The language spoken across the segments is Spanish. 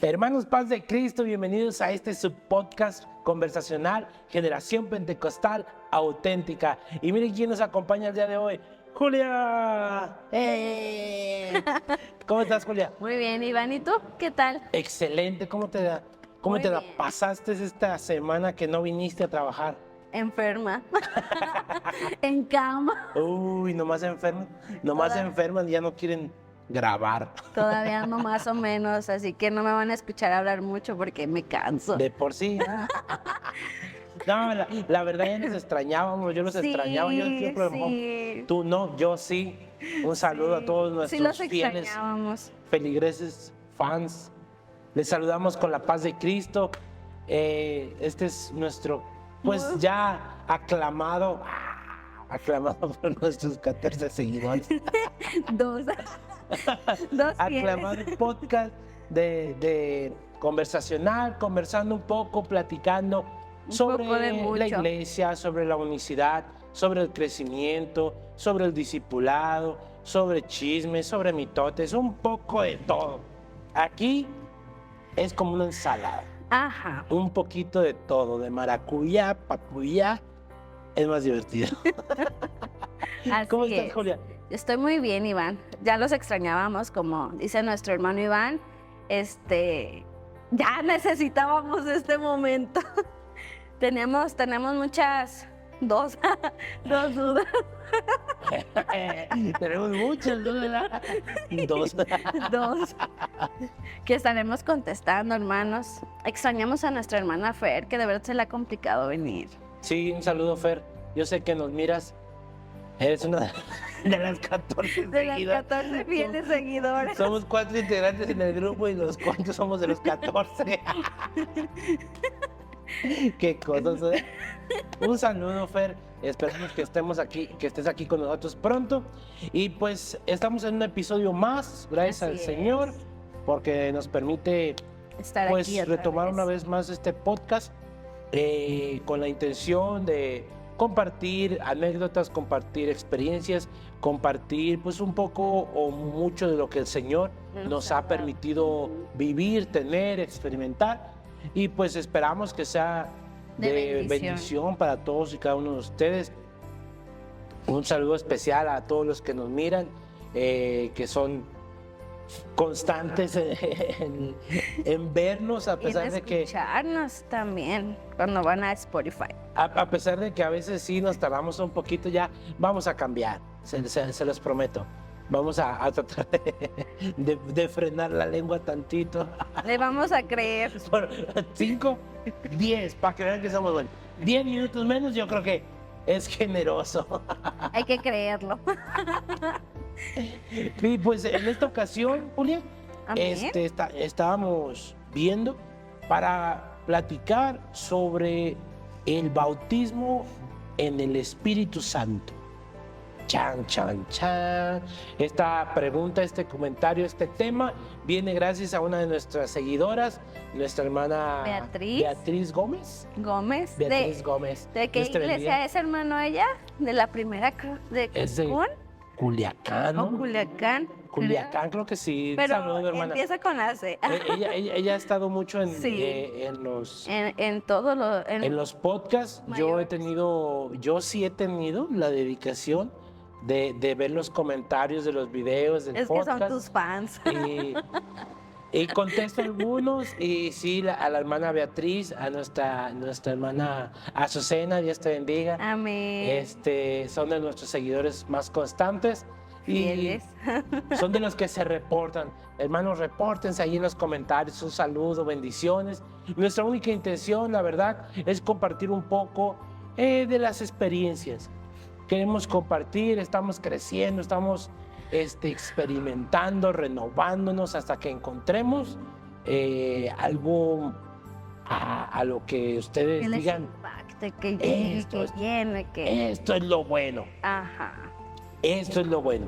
Hermanos, paz de Cristo, bienvenidos a este subpodcast conversacional, Generación Pentecostal Auténtica. Y miren quién nos acompaña el día de hoy. ¡Julia! ¿Cómo estás, Julia? Muy bien, Iván. ¿Y tú? ¿Qué tal? Excelente. ¿Cómo te la Muy bien. pasaste esta semana que no viniste a trabajar? Enferma. En cama. Uy, nomás enferman. Nomás enferman y ya no quieren grabar. Todavía no, más o menos, así que no me van a escuchar hablar mucho porque me canso. De por sí. No, la verdad ya nos extrañábamos, yo los extrañaba, yo siempre, sí. Tú no, yo sí. Un saludo a todos nuestros sí, los fieles extrañábamos. feligreses, fans. Les saludamos con la paz de Cristo. Este es nuestro, pues ya aclamado por nuestros 14 seguidores. Dos Aclamado fieles. podcast de conversacional, conversando un poco, platicando sobre poco de la mucho. iglesia, sobre la unicidad, sobre el crecimiento, sobre el discipulado, sobre chismes, sobre mitotes, un poco de todo. Aquí es como una ensalada, Ajá. un poquito de todo, de maracuyá, papuyá, es más divertido. ¿Cómo Así estás, es. Julia? Estoy muy bien, Iván. Ya los extrañábamos, como dice nuestro hermano Iván. Ya necesitábamos este momento. Tenemos muchas dos dudas. Tenemos muchas dudas. Dos que estaremos contestando, hermanos. Extrañamos a nuestra hermana Fer, que de verdad se le ha complicado venir. Sí, un saludo, Fer. Yo sé que nos miras. Eres una de las 14 De las seguidas. 14 fieles seguidores. Somos 4 integrantes en el grupo y los cuantos somos de los 14. Qué cosas, ¿eh? Un saludo, Fer. Esperamos que estés aquí con nosotros pronto. Y pues estamos en un episodio más, gracias al Así Señor, es. porque nos permite Estar pues aquí otra retomar vez. una vez más este podcast con la intención de compartir anécdotas, compartir experiencias, compartir pues un poco o mucho de lo que el Señor nos ha permitido vivir, tener, experimentar, y pues esperamos que sea de bendición para todos y cada uno de ustedes. Un saludo especial a todos los que nos miran, que son constantes en vernos, a pesar de que escucharnos también cuando van a Spotify. a pesar de que a veces sí nos tardamos un poquito, ya vamos a cambiar, se los prometo. Vamos a tratar de frenar la lengua tantito. Le vamos a creer. Bueno, 5, 10, para que vean que somos buenos. 10 minutos menos, yo creo que es generoso. Hay que creerlo. Y pues en esta ocasión, Julia, Amén. estábamos viendo para platicar sobre el bautismo en el Espíritu Santo. Chan, chan, chan. Esta pregunta, este comentario, este tema viene gracias a una de nuestras seguidoras, nuestra hermana Beatriz Gómez. Beatriz Gómez. ¿De qué Dios te bendiga. iglesia es, hermano, ella? ¿De la primera cruz de Es de Cancún? Culiacán, ¿no? ¿O Culiacán? Culiacán, creo que sí. Pero Saludos, hermana. empieza con la C. Ella ha estado mucho en, Sí. en los En todo lo... en los podcasts. Yo sí he tenido la dedicación de ver los comentarios de los videos del Es que podcast. son tus fans. Y contesto algunos, y sí, a la hermana Beatriz, a nuestra hermana Azucena, Dios te bendiga. Amén. Son de nuestros seguidores más constantes. Y Fieles. son de los que se reportan. Hermanos, repórtense ahí en los comentarios. Un saludo, bendiciones. Nuestra única intención, la verdad, es compartir un poco de las experiencias. Queremos compartir, estamos creciendo, estamos experimentando, renovándonos hasta que encontremos algo a lo que ustedes Que les digan. impacte, que llegue, Esto que... Esto es lo bueno. Ajá. Esto es lo bueno.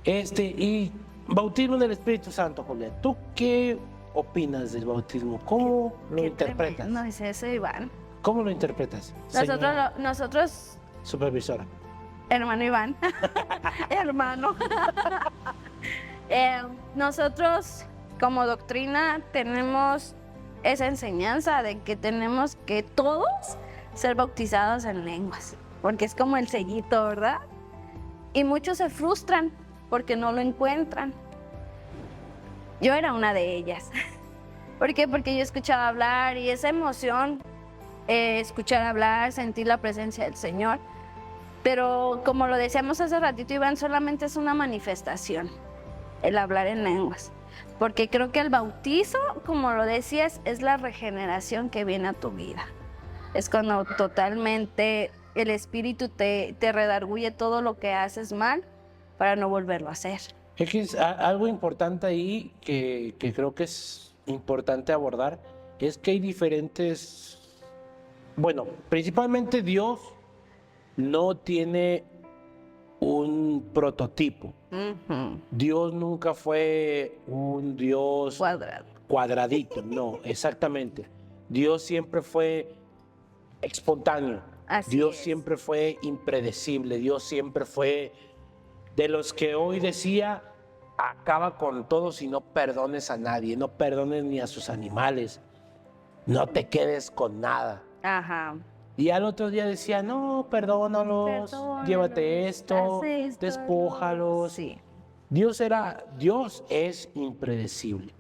Y bautismo del Espíritu Santo, Julián. ¿Tú qué opinas del bautismo? ¿Cómo lo interpretas? No es eso, Iván. ¿Cómo lo interpretas? señora Nosotros, supervisora. hermano Iván, hermano. Nosotros como doctrina tenemos esa enseñanza de que tenemos que todos ser bautizados en lenguas, porque es como el sellito, ¿verdad? Y muchos se frustran porque no lo encuentran. Yo era una de ellas. ¿Por qué? Porque yo escuchaba hablar y esa emoción, escuchar hablar, sentir la presencia del Señor. Pero como lo decíamos hace ratito, Iván, solamente es una manifestación, el hablar en lenguas. Porque creo que el bautizo, como lo decías, es la regeneración que viene a tu vida. Es cuando totalmente el Espíritu te redarguye todo lo que haces mal para no volverlo a hacer. Es que es algo importante ahí que creo que es importante abordar, es que hay diferentes, bueno, principalmente Dios no tiene un prototipo. Dios nunca fue un Dios cuadradito, no, exactamente. Dios siempre fue espontáneo. Dios siempre fue impredecible. Dios siempre fue de los que hoy decía, acaba con todos y no perdones a nadie, no perdones ni a sus animales, no te quedes con nada. Ajá. Y al otro día decía, no, perdónalos, llévate esto, despójalos. Sí. Dios es impredecible.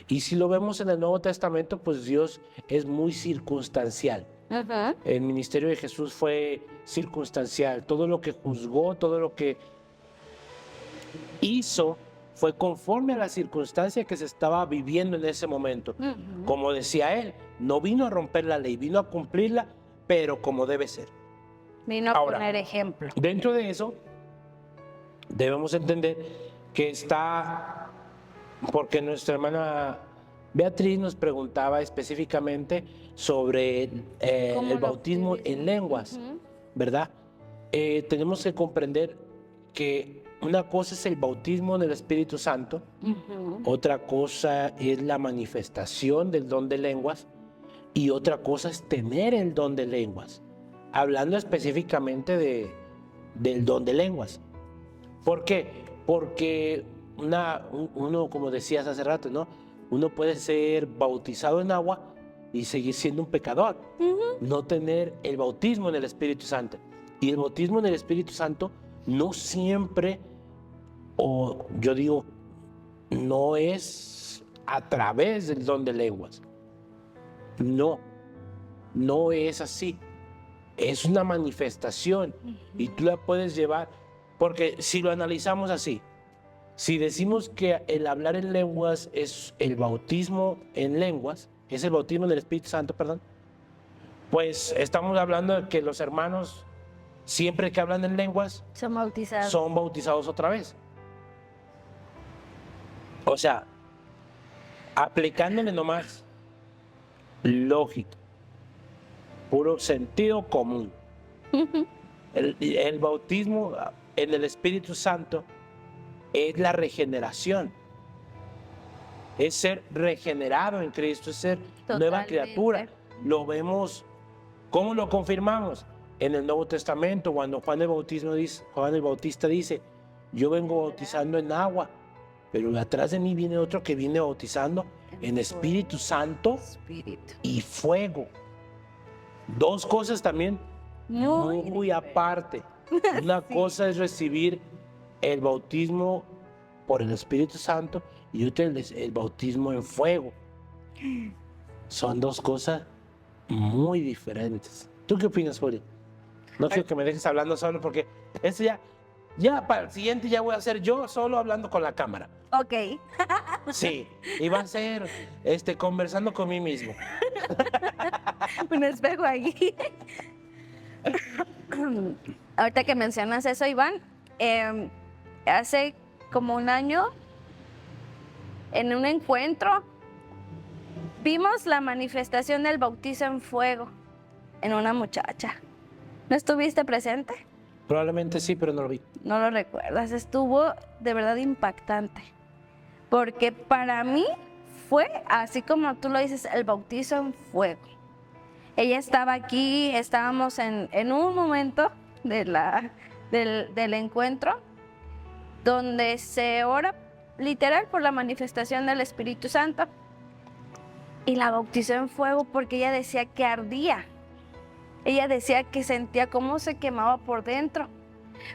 Y si lo vemos en el Nuevo Testamento, pues Dios es muy circunstancial. Ajá. El ministerio de Jesús fue circunstancial. Todo lo que juzgó, todo lo que hizo fue conforme a la circunstancia que se estaba viviendo en ese momento. Como decía él, no vino a romper la ley, vino a cumplirla, pero como debe ser. Vino a poner ejemplo. Dentro de eso, debemos entender que está, porque nuestra hermana Beatriz nos preguntaba específicamente sobre el bautismo en lenguas, ¿verdad? Tenemos que comprender que una cosa es el bautismo en el Espíritu Santo, otra cosa es la manifestación del don de lenguas y otra cosa es tener el don de lenguas, hablando específicamente del don de lenguas. ¿Por qué? Porque uno, como decías hace rato, ¿no? Uno puede ser bautizado en agua y seguir siendo un pecador, no tener el bautismo en el Espíritu Santo. Y el bautismo en el Espíritu Santo no siempre, o yo digo, no es a través del don de lenguas. No es así. Es una manifestación y tú la puedes llevar, porque si lo analizamos así, si decimos que el hablar en lenguas es el bautismo en lenguas, es el bautismo del Espíritu Santo, perdón, pues estamos hablando de que los hermanos, siempre que hablan en lenguas, son bautizados otra vez. O sea, aplicándole nomás lógica, puro sentido común. El bautismo en el Espíritu Santo es la regeneración, es ser regenerado en Cristo, es ser nueva criatura. Lo vemos, ¿cómo lo confirmamos? En el Nuevo Testamento, cuando Juan el Bautista dice, yo vengo bautizando en agua, pero atrás de mí viene otro que viene bautizando en Espíritu Santo y fuego. Dos cosas también muy aparte. Una cosa es recibir el bautismo por el Espíritu Santo y otra es el bautismo en fuego. Son dos cosas muy diferentes. ¿Tú qué opinas, Julio? No quiero que me dejes hablando solo porque eso ya para el siguiente ya voy a ser yo solo hablando con la cámara. Ok. Sí, y va a ser conversando con mí mismo. Un espejo ahí. Ahorita que mencionas eso, Iván, hace como un año, en un encuentro, vimos la manifestación del bautizo en fuego en una muchacha. ¿No estuviste presente? Probablemente sí, pero no lo vi. No lo recuerdas. Estuvo de verdad impactante. Porque para mí fue, así como tú lo dices, el bautizo en fuego. Ella estaba aquí, estábamos en un momento del encuentro donde se ora literal por la manifestación del Espíritu Santo. Y la bautizó en fuego porque ella decía que ardía. Ella decía que sentía cómo se quemaba por dentro.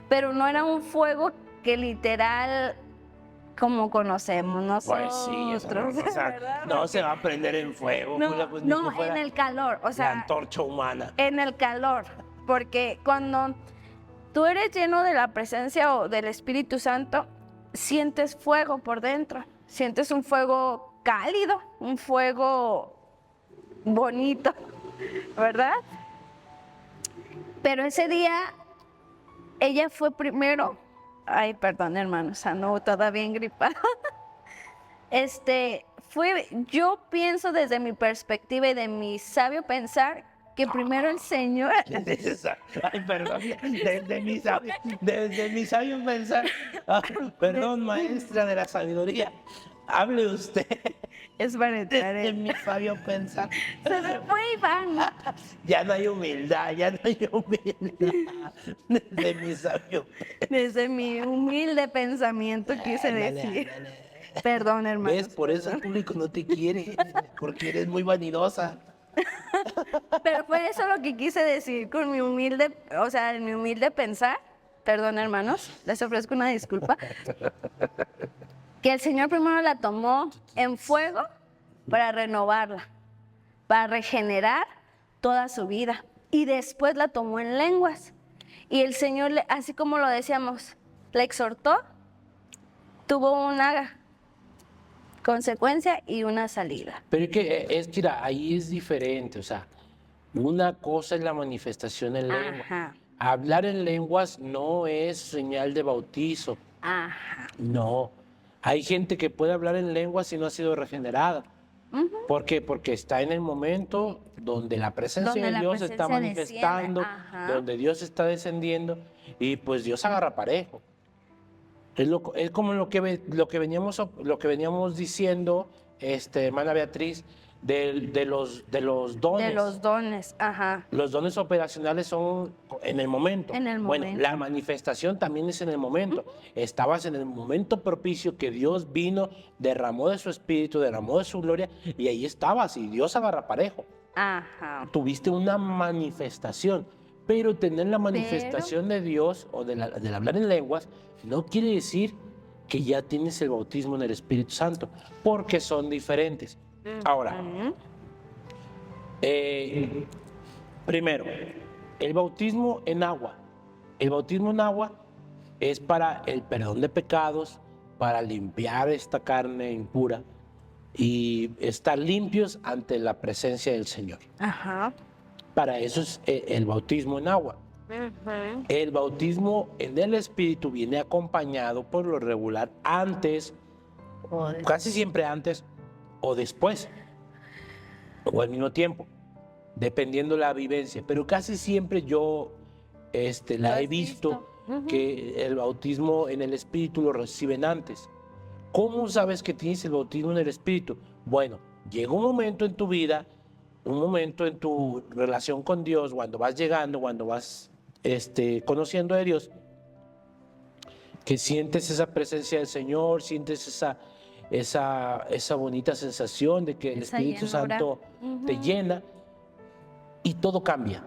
Pero no era un fuego que literal como conocemos nosotros. Pues sí, o sea, ¿verdad? no se va a prender en fuego. No, pues, ni no, que fuera en el calor, o la sea, antorcha humana. en el calor, porque cuando tú eres lleno de la presencia o del Espíritu Santo, sientes fuego por dentro, sientes un fuego cálido, un fuego bonito, ¿verdad? Pero ese día ella fue primero, ay, perdón, hermanos, ando todavía engripada. Yo pienso desde mi perspectiva y de mi sabio pensar que primero el Señor, Ay, perdón, desde mi sabio pensar. Ah, perdón, maestra de la sabiduría. Hable usted. es para entrar Desde en... mi sabio pensar. Se me fue Iván. Ya no hay humildad, ya no hay humildad. Desde mi sabio pensar. Desde mi humilde pensamiento quise Ándale, decir. ándale. Perdón, hermano. ¿Ves? Por eso el público no te quiere, porque eres muy vanidosa. Pero fue eso lo que quise decir con mi humilde, o sea, en mi humilde pensar. Perdón, hermanos, les ofrezco una disculpa. Que el Señor primero la tomó en fuego para renovarla, para regenerar toda su vida. Y después la tomó en lenguas. Y el Señor, así como lo decíamos, la exhortó, tuvo una consecuencia y una salida. Pero mira, ahí es diferente, o sea, una cosa es la manifestación en lengua. Ajá. Hablar en lenguas no es señal de bautizo, Ajá. no. Hay gente que puede hablar en lenguas y no ha sido regenerada. ¿Por qué? Porque está en el momento donde la presencia Donde de la Dios está presencia manifestando, desciende, ajá. donde Dios está descendiendo y pues Dios agarra parejo. Es como lo que veníamos diciendo, hermana Beatriz, de los dones. De los dones, ajá. Los dones operacionales son en el momento. En el Bueno, momento. la manifestación también es en el momento. Estabas en el momento propicio que Dios vino, derramó de su espíritu, derramó de su gloria, y ahí estabas, y Dios agarra parejo. Ajá. Tuviste una manifestación, pero tener la manifestación de Dios o del hablar en lenguas no quiere decir que ya tienes el bautismo en el Espíritu Santo, porque son diferentes. Ahora, primero, el bautismo en agua. El bautismo en agua es para el perdón de pecados, para limpiar esta carne impura y estar limpios ante la presencia del Señor. Ajá. Para eso es el bautismo en agua. El bautismo en el Espíritu viene acompañado por lo regular antes, casi siempre antes o después, o al mismo tiempo, dependiendo la vivencia. Pero casi siempre yo la he visto que el bautismo en el Espíritu lo reciben antes. ¿Cómo sabes que tienes el bautismo en el Espíritu? Bueno, llega un momento en tu vida, un momento en tu relación con Dios, cuando vas llegando, cuando vas conociendo a Dios, que sientes esa presencia del Señor, sientes esa bonita sensación de que el Espíritu Santo te llena y todo cambia.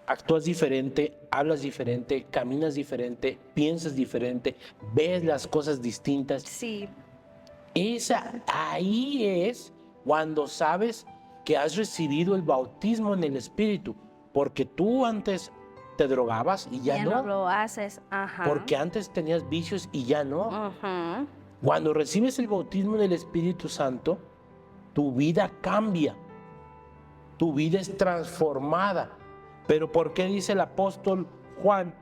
Actúas diferente, hablas diferente, caminas diferente, piensas diferente, ves las cosas distintas. Sí. Ahí es cuando sabes que has recibido el bautismo en el Espíritu, porque tú antes te drogabas y ya no. Lo haces, ajá. Porque antes tenías vicios y ya no. Ajá. Cuando recibes el bautismo del Espíritu Santo, tu vida cambia, tu vida es transformada. Pero ¿por qué dice el apóstol Juan?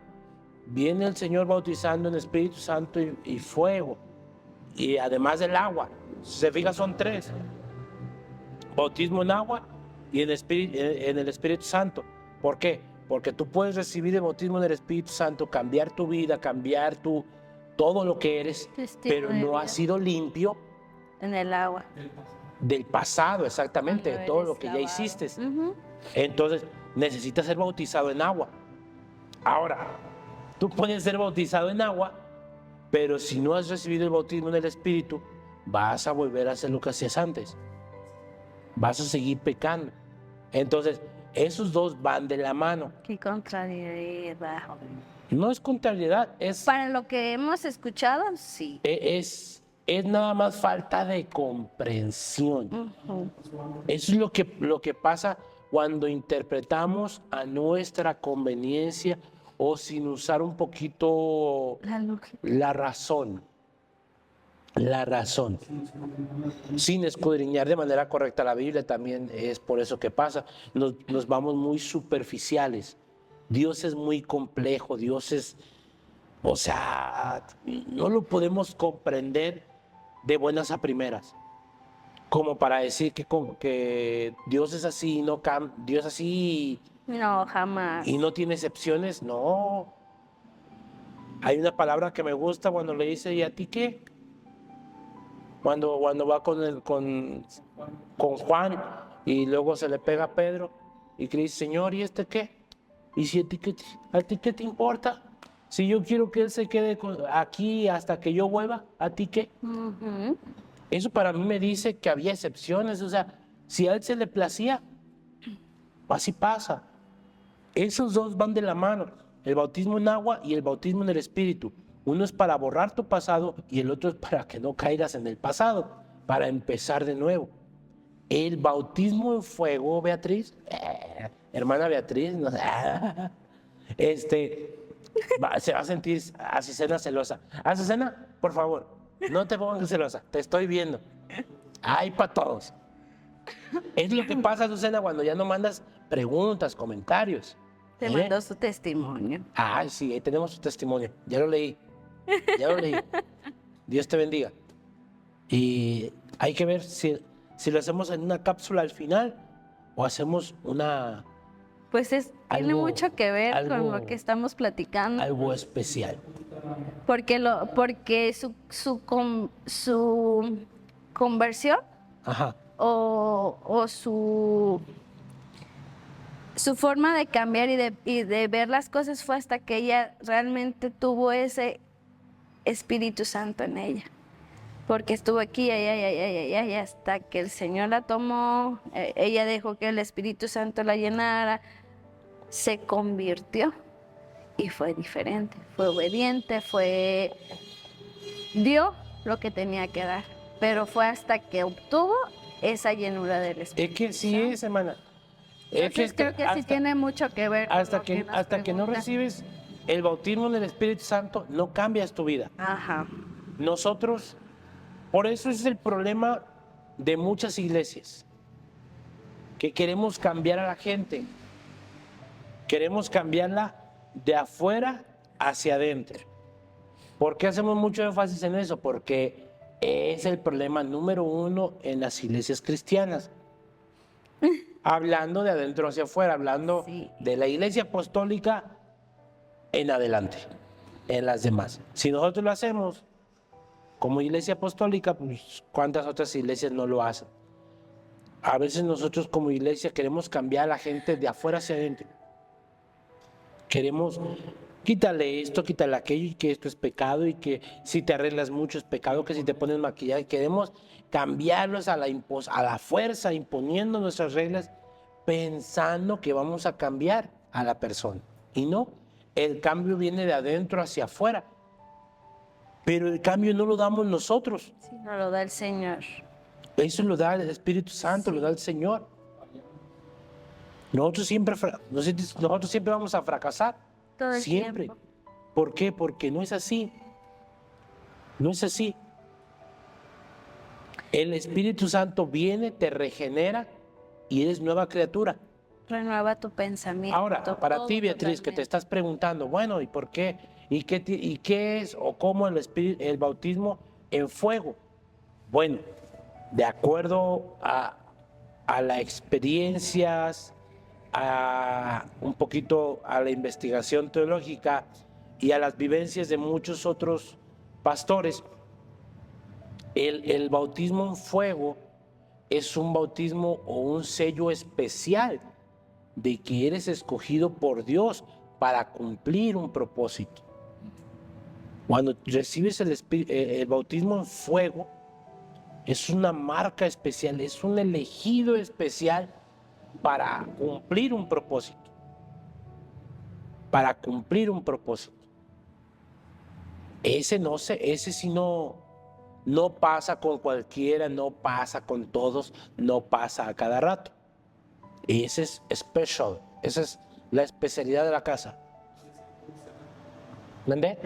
Viene el Señor bautizando en Espíritu Santo y fuego, y además del agua. Si se fija, son tres: bautismo en agua y en el Espíritu Santo. ¿Por qué? Porque tú puedes recibir el bautismo en el Espíritu Santo, cambiar tu vida, cambiar todo lo que eres, pero no has sido limpio en el agua del pasado, exactamente, de todo lo que ya hiciste. Entonces necesitas ser bautizado en agua. Ahora, tú puedes ser bautizado en agua Pero si no has recibido el bautismo en el Espíritu, vas a volver a hacer lo que hacías antes. Vas a seguir pecando. Entonces, esos dos van de la mano. Qué contrariedad. No es contrariedad, es Para lo que hemos escuchado, sí. es nada más falta de comprensión. Ujú. Eso es lo que pasa cuando interpretamos a nuestra conveniencia o sin usar un poquito La lógica. la razón. La razón. Sin escudriñar de manera correcta la Biblia, también es por eso que pasa. Nos vamos muy superficiales. Dios es muy complejo, Dios es, o sea, no lo podemos comprender de buenas a primeras. Como para decir que Dios es así, Dios es así No, jamás. y no tiene excepciones. No. Hay una palabra que me gusta cuando le dice, ¿y a ti qué? Cuando va con Juan y luego se le pega a Pedro y que le dice, Señor, ¿y este qué? ¿Y si a ti qué te importa? Si yo quiero que él se quede aquí hasta que yo vuelva, ¿a ti qué? Ujú. Eso para mí me dice que había excepciones, o sea, si a él se le placía, así pasa. Esos dos van de la mano, el bautismo en agua y el bautismo en el Espíritu. Uno es para borrar tu pasado y el otro es para que no caigas en el pasado, para empezar de nuevo. El bautismo en fuego, Beatriz, hermana Beatriz, no sé, se va a sentir Azucena celosa. Azucena, por favor, no te pongas celosa, te estoy viendo. Hay para todos. Es lo que pasa, Azucena, cuando ya no mandas preguntas, comentarios. Te mandó su testimonio. Ah, sí, ahí tenemos su testimonio. Ya lo leí. Ya lo leí. Dios te bendiga. Y hay que ver si lo hacemos en una cápsula al final o hacemos Pues tiene algo- mucho que ver algo- con lo que estamos platicando. algo especial. Porque su conversión Ajá. o su forma de cambiar y de ver las cosas fue hasta que ella realmente tuvo ese Espíritu Santo en ella. Porque estuvo aquí y hasta que el Señor la tomó, ella dejó que el Espíritu Santo la llenara, se convirtió y fue diferente, fue obediente, dio lo que tenía que dar, pero fue hasta que obtuvo esa llenura del Espíritu. Es que sí es, hermana. Entonces creo que sí tiene mucho que ver con hasta lo que, nos hasta que no pregunta. recibes el bautismo del Espíritu Santo, no cambias tu vida. Ajá. Nosotros, por eso es el problema de muchas iglesias, que queremos cambiar a la gente, queremos cambiarla de afuera hacia adentro. ¿Por qué hacemos mucho énfasis en eso? Porque es el problema número uno en las iglesias cristianas. Hablando de adentro hacia afuera, hablando Sí. de la iglesia apostólica en adelante, en las demás. Si nosotros lo hacemos como iglesia apostólica, pues ¿cuántas otras iglesias no lo hacen? A veces nosotros como iglesia queremos cambiar a la gente de afuera hacia adentro. Queremos, quítale esto, quítale aquello, y que esto es pecado, y que si te arreglas mucho es pecado, que si te pones maquillaje. Queremos cambiarlos a la fuerza, imponiendo nuestras reglas, pensando que vamos a cambiar a la persona. Y no, el cambio viene de adentro hacia afuera. Pero el cambio no lo damos nosotros. Sí, nos lo da el Señor. Eso lo da el Espíritu Santo, lo da el Señor. Nosotros siempre vamos a fracasar. Todo el Siempre. tiempo. ¿Por qué? Porque no es así. No es así. El Espíritu Santo viene, te regenera y eres nueva criatura. Renueva tu pensamiento. Ahora, para todo ti, Beatriz, que te totalmente. estás preguntando, bueno, ¿y por qué? ¿Y qué es o cómo el bautismo en fuego? Bueno, de acuerdo a las experiencias, un poquito a la investigación teológica y a las vivencias de muchos otros pastores, el bautismo en fuego es un bautismo o un sello especial de que eres escogido por Dios para cumplir un propósito. Cuando recibes el bautismo en fuego, es una marca especial, es un elegido especial para cumplir un propósito. Para cumplir un propósito. Ese sí no pasa con cualquiera, no pasa con todos, no pasa a cada rato. Ese es special, esa es la especialidad de la casa. ¿Entendés?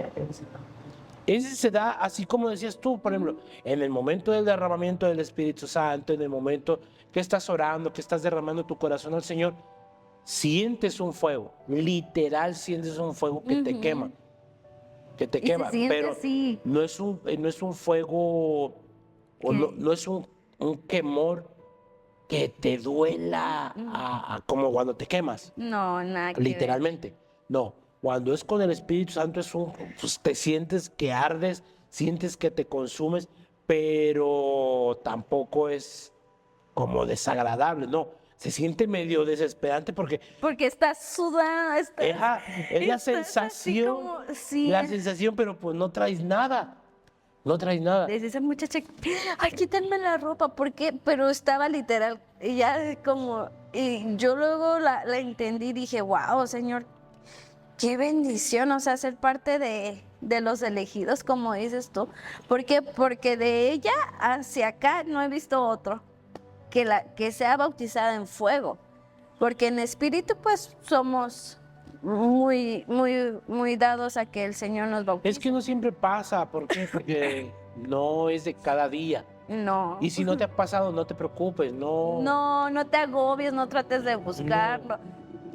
Ese se da así como decías tú, por ejemplo, en el momento del derramamiento del Espíritu Santo, en el momento que estás orando, que estás derramando tu corazón al Señor, sientes un fuego, literal sientes un fuego que te quema, que te Y se quema, siente pero así. no es un fuego, o Que- no es un quemor que te duela como cuando te quemas. No, nada que ver. Literalmente. No, cuando es con el Espíritu Santo pues te sientes que ardes, sientes que te consumes, pero tampoco es como desagradable, no. Se siente medio desesperante porque Porque estás sudando, es la estás así sensación, como, sí. pero pues no traes nada, no traes nada. Desde esa muchacha, ay, quítenme la ropa, ¿por qué? Pero estaba literal, y ya como, y yo luego la entendí y dije, wow, Señor, qué bendición, o sea, ser parte de los elegidos, como dices tú. ¿Por qué? Porque de ella hacia acá no he visto otro que sea bautizada en fuego. Porque en espíritu, pues, somos muy dados a que el Señor nos bautice. Es que no siempre pasa, ¿por qué? Porque no es de cada día. No. Y si no te ha pasado, no te preocupes, no. No te agobies, no trates de buscarlo.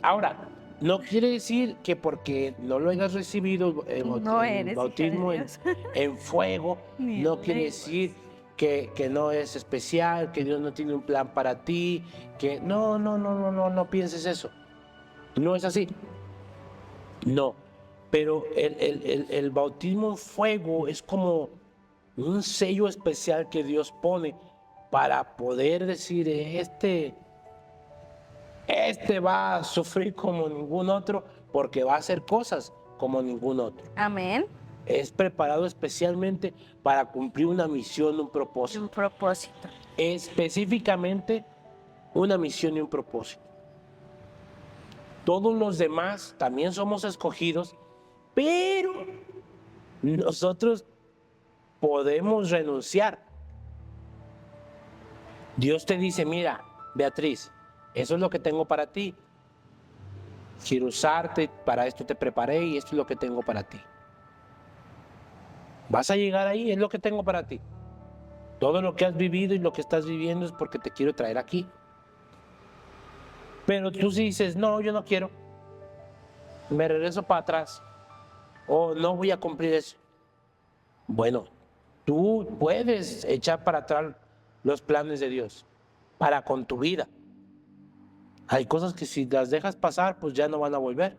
Ahora, no quiere decir que porque no lo hayas recibido No el eres hija de bautismo Dios. en fuego, Ni no en quiere lenguas. decir que no es especial, que Dios no tiene un plan para ti, que no pienses eso. No es así. No. Pero el bautismo en fuego es como un sello especial que Dios pone para poder decir, este va a sufrir como ningún otro porque va a hacer cosas como ningún otro. Amén. Es preparado especialmente para cumplir una misión, un propósito. Un propósito. Específicamente una misión y un propósito. Todos los demás también somos escogidos, pero nosotros podemos renunciar. Dios te dice, mira, Beatriz, eso es lo que tengo para ti. Quiero usarte, para esto te preparé y esto es lo que tengo para ti. Vas a llegar ahí, es lo que tengo para ti. Todo lo que has vivido y lo que estás viviendo es porque te quiero traer aquí. Pero tú si dices, no, yo no quiero, me regreso para atrás o no voy a cumplir eso. Bueno, tú puedes echar para atrás los planes de Dios para con tu vida. Hay cosas que si las dejas pasar, pues ya no van a volver.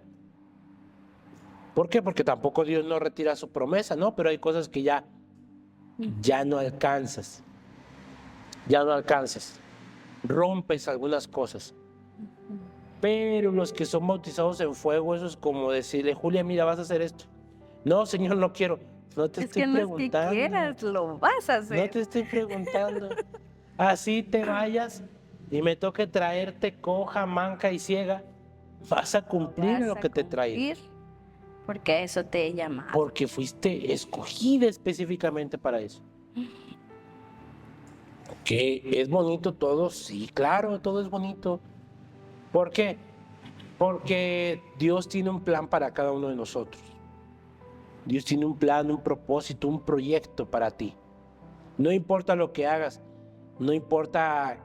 ¿Por qué? Porque tampoco Dios no retira su promesa, ¿no? Pero hay cosas que ya no alcanzas. Ya no alcanzas. Rompes algunas cosas. Pero los que son bautizados en fuego, eso es como decirle, Julia, mira, vas a hacer esto. No, Señor, no quiero. No te Es estoy que no es que preguntando. quieras, lo vas a hacer. No te estoy preguntando. Así te vayas y me toque traerte coja, manca y ciega. Vas a cumplir Vas lo a que te traigo. cumplir, porque a eso te he llamado. Porque fuiste escogida específicamente para eso. Que es bonito todo, sí, claro, todo es bonito. ¿Por qué? Porque Dios tiene un plan para cada uno de nosotros. Dios tiene un plan, un propósito, un proyecto para ti. No importa lo que hagas, no importa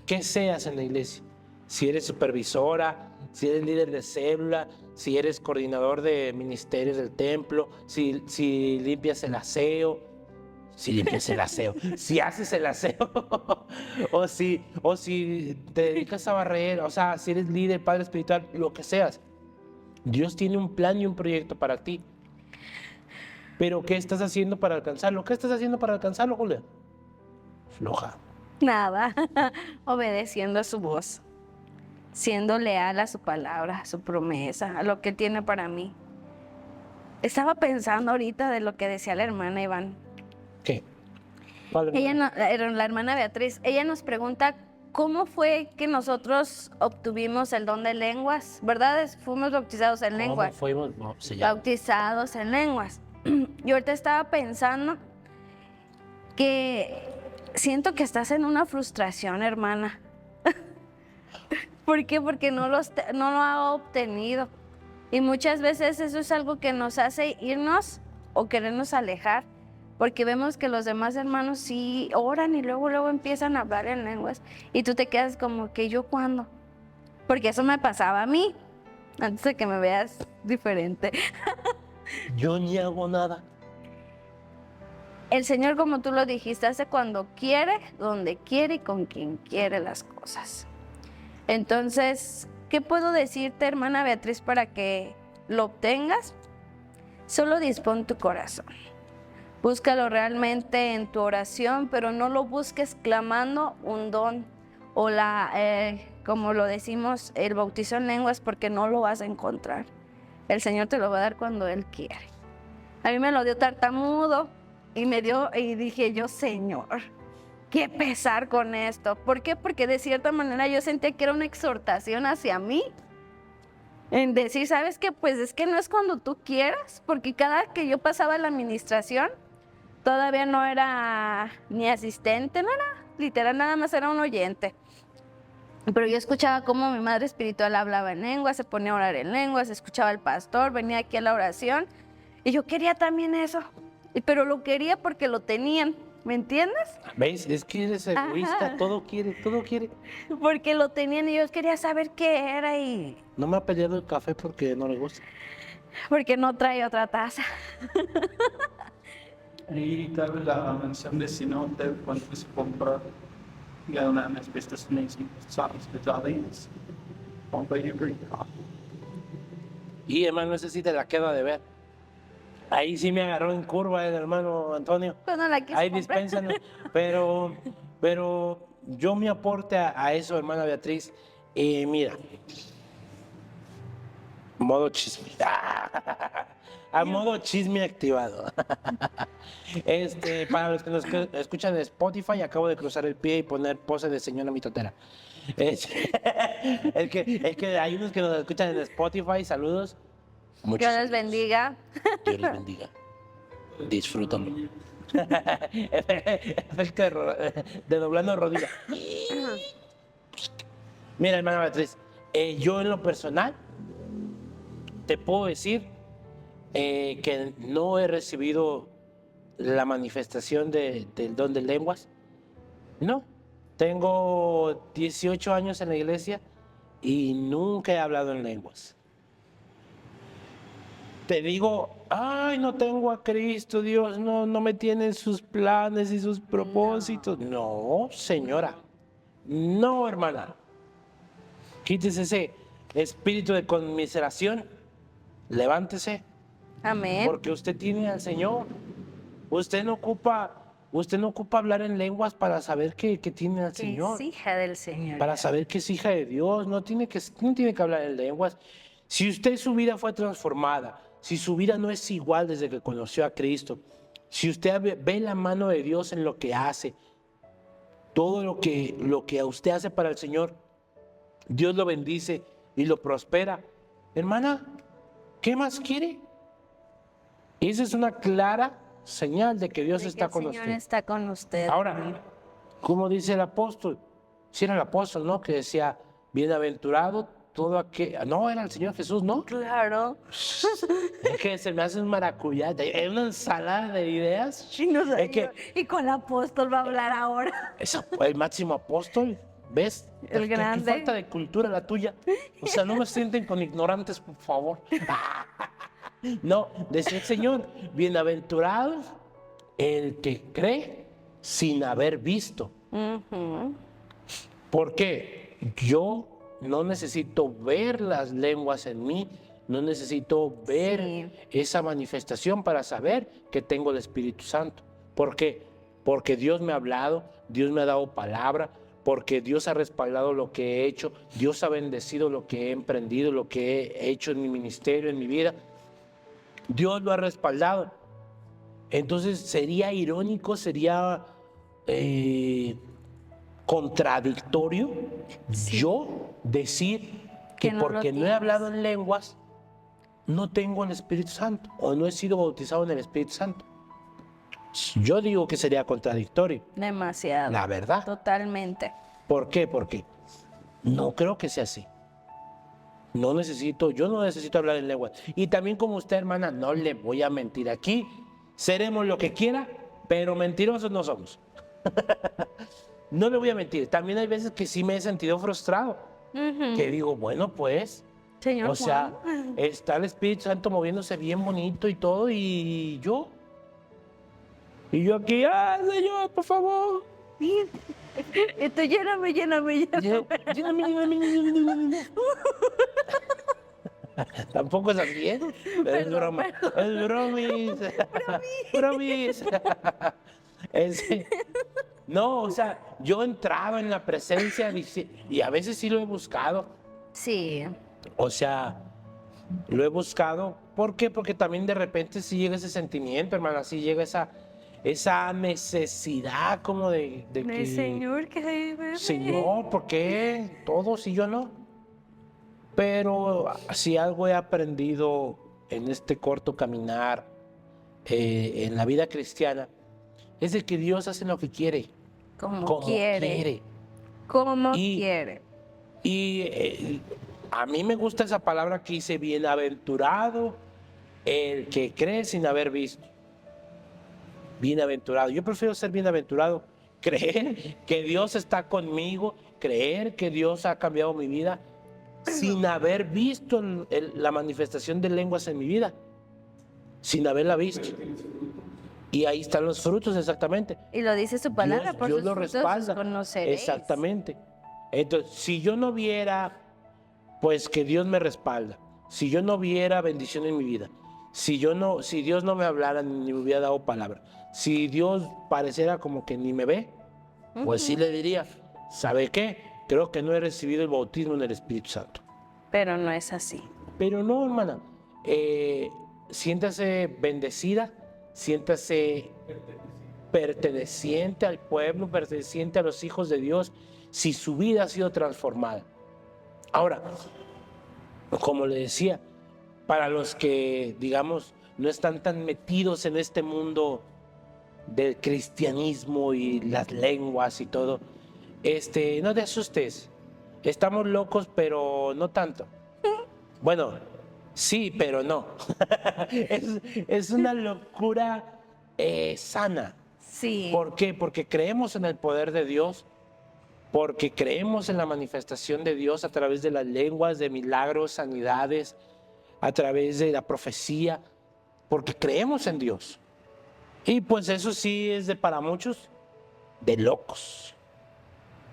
qué seas en la iglesia. Si eres supervisora, si eres líder de célula, si eres coordinador de ministerios del templo, si limpias el aseo, si haces el aseo, o si te dedicas a barrer, o sea, si eres líder, padre espiritual, lo que seas. Dios tiene un plan y un proyecto para ti. Pero ¿qué estás haciendo para alcanzarlo? ¿Qué estás haciendo para alcanzarlo, Julia? Floja. Nada, obedeciendo a su voz, siendo leal a su palabra, a su promesa, a lo que tiene para mí. Estaba pensando ahorita de lo que decía la hermana Iván. ¿Qué? ¿Cuál Ella hermana? la hermana Beatriz, ella nos pregunta cómo fue que nosotros obtuvimos el don de lenguas, ¿verdad? Fuimos bautizados en ¿Cómo lenguas. fuimos? No, se llama. Bautizados en lenguas. Y ahorita estaba pensando que siento que estás en una frustración, hermana. ¿Por qué? Porque no lo ha obtenido. Y muchas veces eso es algo que nos hace irnos o querernos alejar, porque vemos que los demás hermanos sí oran y luego empiezan a hablar en lenguas. Y tú te quedas como que yo cuándo. Porque eso me pasaba a mí, antes de que me veas diferente. Yo ni hago nada. El Señor, como tú lo dijiste, hace cuando quiere, donde quiere y con quien quiere las cosas. Entonces, ¿qué puedo decirte, hermana Beatriz, para que lo obtengas? Solo dispón tu corazón. Búscalo realmente en tu oración, pero no lo busques clamando un don o como lo decimos, el bautizo en lenguas, porque no lo vas a encontrar. El Señor te lo va a dar cuando Él quiere. A mí me lo dio tartamudo y dije yo, Señor, qué pesar con esto. ¿Por qué? Porque de cierta manera yo sentía que era una exhortación hacia mí. En decir, ¿sabes qué? Pues es que no es cuando tú quieras, porque cada que yo pasaba la administración, todavía no era ni asistente, no era, literal, nada más era un oyente. Pero yo escuchaba cómo mi madre espiritual hablaba en lenguas, se ponía a orar en lenguas, escuchaba al pastor, venía aquí a la oración, y yo quería también eso, pero lo quería porque lo tenían, ¿me entiendes? ¿Ves? Es que eres egoísta, Ajá. todo quiere, todo quiere. Porque lo tenían y yo quería saber qué era y No me ha peleado el café porque no le gusta. porque no trae otra taza. Y cabe la mención de si no te puedes comprar ya unas vistas hospitales, compra y brinca. Y hermano, ese sí te la queda de ver. Ahí sí me agarró en curva el hermano Antonio. Pues no la quise Ahí comprar. dispénsanos. Pero yo mi aporte a eso, hermana Beatriz, mira, modo chisme. A modo chisme activado. Para los que nos escuchan en Spotify, acabo de cruzar el pie y poner pose de señora mitotera. Es, es que hay unos que nos escuchan en Spotify, saludos. Muchos Dios les saludos. bendiga. Dios les bendiga. Disfrútalo. Efecto de doblando rodilla. Mira, hermana Beatriz, yo en lo personal te puedo decir que no he recibido la manifestación del don de lenguas. No, tengo 18 años en la iglesia y nunca he hablado en lenguas. Te digo, ay, no tengo a Cristo, Dios no me tiene en sus planes y sus propósitos. No, señora. No, hermana. Quítese ese espíritu de conmiseración. Levántese, Amén. porque usted tiene al Señor. Usted no ocupa hablar en lenguas para saber que tiene al Que Señor. es hija del Señor. Para saber que es hija de Dios, no tiene que hablar en lenguas. Si su vida fue transformada, si su vida no es igual desde que conoció a Cristo, si usted ve la mano de Dios en lo que hace, todo lo que usted hace para el Señor, Dios lo bendice y lo prospera. Hermana, ¿qué más quiere? Esa es una clara señal de que Dios De que está el con Señor usted. está con usted. Ahora, como dice el apóstol, si era el apóstol, ¿no? Que decía, bienaventurado todo aquel... No, era el Señor Jesús, ¿no? Claro. Es que se me hace un maracuyá, es una ensalada de ideas. Y, no sé, Es que y con el apóstol va a hablar ahora. es el máximo apóstol, ¿ves? El Qué grande. falta de cultura la tuya. O sea, no me sienten con ignorantes, por favor. No, decía el Señor, bienaventurado el que cree sin haber visto. Ujú. ¿Por qué? Yo no necesito ver las lenguas en mí, no necesito ver Sí. esa manifestación para saber que tengo el Espíritu Santo. ¿Por qué? Porque Dios me ha hablado, Dios me ha dado palabra, porque Dios ha respaldado lo que he hecho, Dios ha bendecido lo que he emprendido, lo que he hecho en mi ministerio, en mi vida. Dios lo ha respaldado. Entonces sería irónico, sería contradictorio yo decir que Que no lo porque no he tienes. hablado en lenguas, no tengo el Espíritu Santo o no he sido bautizado en el Espíritu Santo. Yo digo que sería contradictorio, Demasiado. la verdad. Totalmente. ¿Por qué? Porque no creo que sea así. Yo no necesito hablar en lenguas. Y también como usted, hermana, no le voy a mentir aquí. Seremos lo que quiera, pero mentirosos no somos. No le voy a mentir. También hay veces que sí me he sentido frustrado. Que digo, bueno, pues, Señor o sea, Juan. está el Espíritu Santo moviéndose bien bonito y todo, y yo aquí, Señor, por favor. Esto lléname. Lléname. Tampoco es así, ¿eh? Pero es Perdón, broma. Es bromis. Bromis. No, o sea, yo entraba en la presencia y a veces sí lo he buscado. Sí. O sea, lo he buscado. ¿Por qué? Porque también de repente sí llega ese sentimiento, hermana, sí llega esa necesidad como de que... Señor, que Señor, ¿por qué todos y yo no? Pero si algo he aprendido en este corto caminar en la vida cristiana, es de que Dios hace lo que quiere, como quiere. quiere. Como Y- quiere. Y a mí me gusta esa palabra que dice, bienaventurado el que cree sin haber visto. Bienaventurado. Yo prefiero ser bienaventurado, creer que Dios está conmigo, creer que Dios ha cambiado mi vida sin haber visto la manifestación de lenguas en mi vida, sin haberla visto. Y ahí están los frutos exactamente. Y lo dice su palabra, por Dios sus lo frutos respalda. los conoceréis. Exactamente. Entonces, si yo no viera, pues que Dios me respalda, si yo no viera bendición en mi vida, si Dios no me hablara ni me hubiera dado palabra, si Dios pareciera como que ni me ve, pues sí le diría, ¿sabe qué? Creo que no he recibido el bautismo en el Espíritu Santo. Pero no es así. Pero no, hermana, siéntase bendecida, siéntase perteneciente al pueblo, perteneciente a los hijos de Dios, si su vida ha sido transformada. Ahora, como le decía, para los que, digamos, no están tan metidos en este mundo del cristianismo y las lenguas y todo, no te asustes. Estamos locos, pero no tanto. Bueno, sí, pero no. Es una locura sana. Sí. ¿Por qué? Porque creemos en el poder de Dios, porque creemos en la manifestación de Dios a través de las lenguas, de milagros, sanidades, a través de la profecía, porque creemos en Dios. Y pues eso sí es para muchos de locos,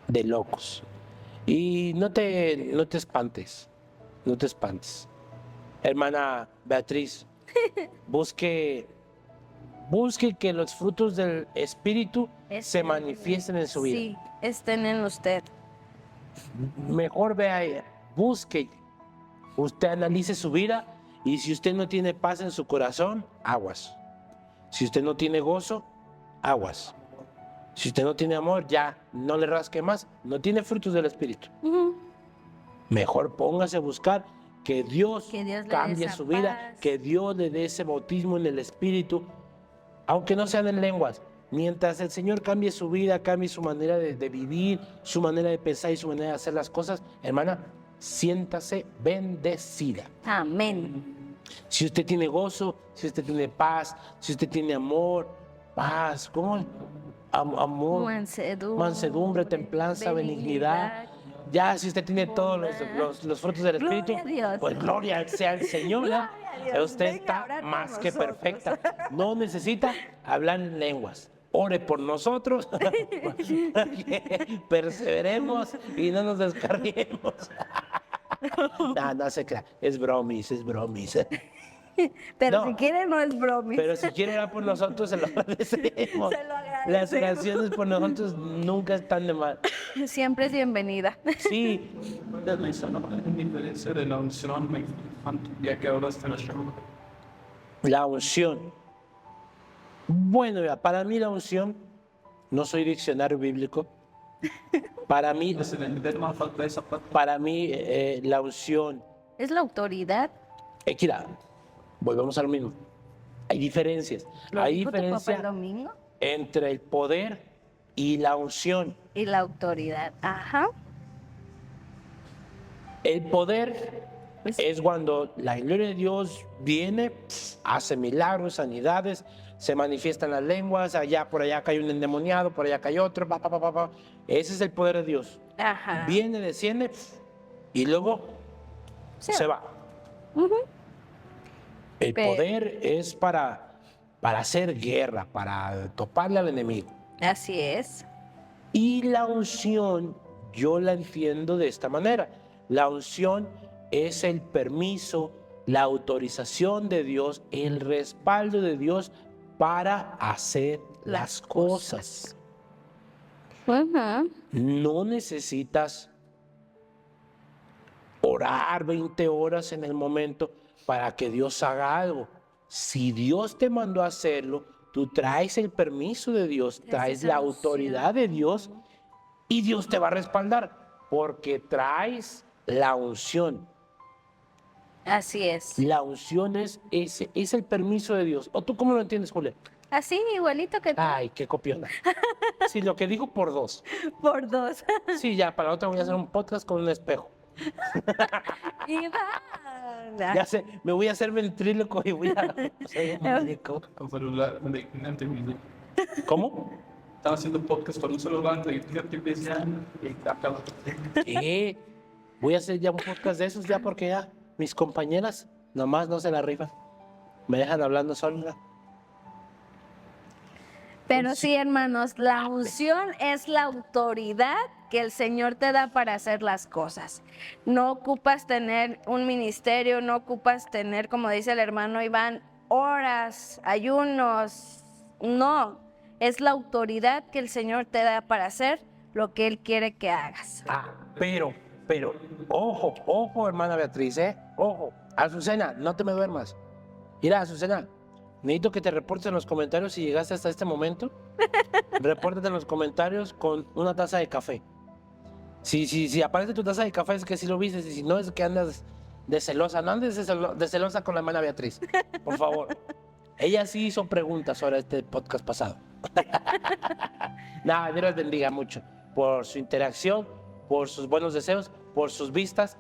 de locos. Y no te espantes, no te espantes. Hermana Beatriz, busque que los frutos del Espíritu se manifiesten en su vida. Sí, estén en usted. Mejor vea, busque, usted analice su vida y si usted no tiene paz en su corazón, aguas. Si usted no tiene gozo, aguas. Si usted no tiene amor, ya no le rasque más, no tiene frutos del Espíritu. Mejor póngase a buscar que Dios Que Dios le dé cambie esa su vida, paz. que Dios le dé ese bautismo en el Espíritu, aunque no sean en lenguas. Mientras el Señor cambie su vida, cambie su manera de vivir, su manera de pensar y su manera de hacer las cosas, hermana, siéntase bendecida. Amén. Si usted tiene gozo, si usted tiene paz, si usted tiene amor, paz, ¿cómo? Amor, mansedumbre, templanza, benignidad. Ya, si usted tiene todos los frutos del Gloria Espíritu, a Dios. pues gloria sea al Señor. Gloria a Dios. Usted Venga a está orar por más que nosotros. perfecta. No necesita hablar en lenguas. Ore por nosotros, para que perseveremos y no nos descarriemos. No se crea, es bromis. Pero No. si quiere, no es bromis. Pero si quiere orar por nosotros, se lo agradecemos. Se lo agradecemos. Las oraciones por nosotros nunca están de mal. Siempre es bienvenida. Sí, Sono indiferenze della unzione, ya que ahora está en la La unción. Bueno, mira, para mí la unción, no soy diccionario bíblico, para mí, la unción, Es la autoridad. mira, volvemos a lo mismo. Hay diferencias. ¿Lo Hay dijo tu papá el diferencia domingo? entre el poder y la unción. Y la autoridad. Ajá. El poder es cuando la gloria de Dios viene, hace milagros, sanidades, se manifiestan las lenguas, allá por allá cae un endemoniado, por allá cae otro, pa, pa, pa, pa, pa. Ese es el poder de Dios. Ajá. Viene, desciende y luego se va. El Pero- poder es para hacer guerra, para toparle al enemigo. Así es. Y la unción, yo la entiendo de esta manera. La unción es el permiso, la autorización de Dios, el respaldo de Dios para hacer las cosas. Ajá. No necesitas orar 20 horas en el momento para que Dios haga algo. Si Dios te mandó a hacerlo, tú traes el permiso de Dios, traes esa la unción. autoridad de Dios y Dios te va a respaldar porque traes la unción. Así es. La unción es el permiso de Dios. ¿O tú cómo lo entiendes, Julia? Así, igualito que tú. Ay, qué copiona. Sí, lo que digo por dos. Por dos. Sí, ya, para la otra voy a hacer un podcast con un espejo. Iván. Ya sé, me voy a hacer ventríloco y voy a ser un muñeco. Con celular, ¿Cómo? estaba haciendo podcast con un celular y acá. Voy a hacer ya un podcast de esos ya porque ya mis compañeras nomás no se la rifan. Me dejan hablando sola. Pero sí, hermanos, la unción es la autoridad que el Señor te da para hacer las cosas. No ocupas tener un ministerio, no ocupas tener, como dice el hermano Iván, horas, ayunos. No, es la autoridad que el Señor te da para hacer lo que Él quiere que hagas. Pero, ojo, hermana Beatriz, ojo. Azucena, no te me duermas. Mira, Azucena, necesito que te reportes en los comentarios si llegaste hasta este momento. Repórtate en los comentarios con una taza de café. Si aparece tu taza de café es que sí lo viste, y si no es que andas de celosa. No andes de celosa con la hermana Beatriz, por favor. Ella sí hizo preguntas sobre este podcast pasado. Nada, Dios les bendiga mucho por su interacción, por sus buenos deseos, por sus vistas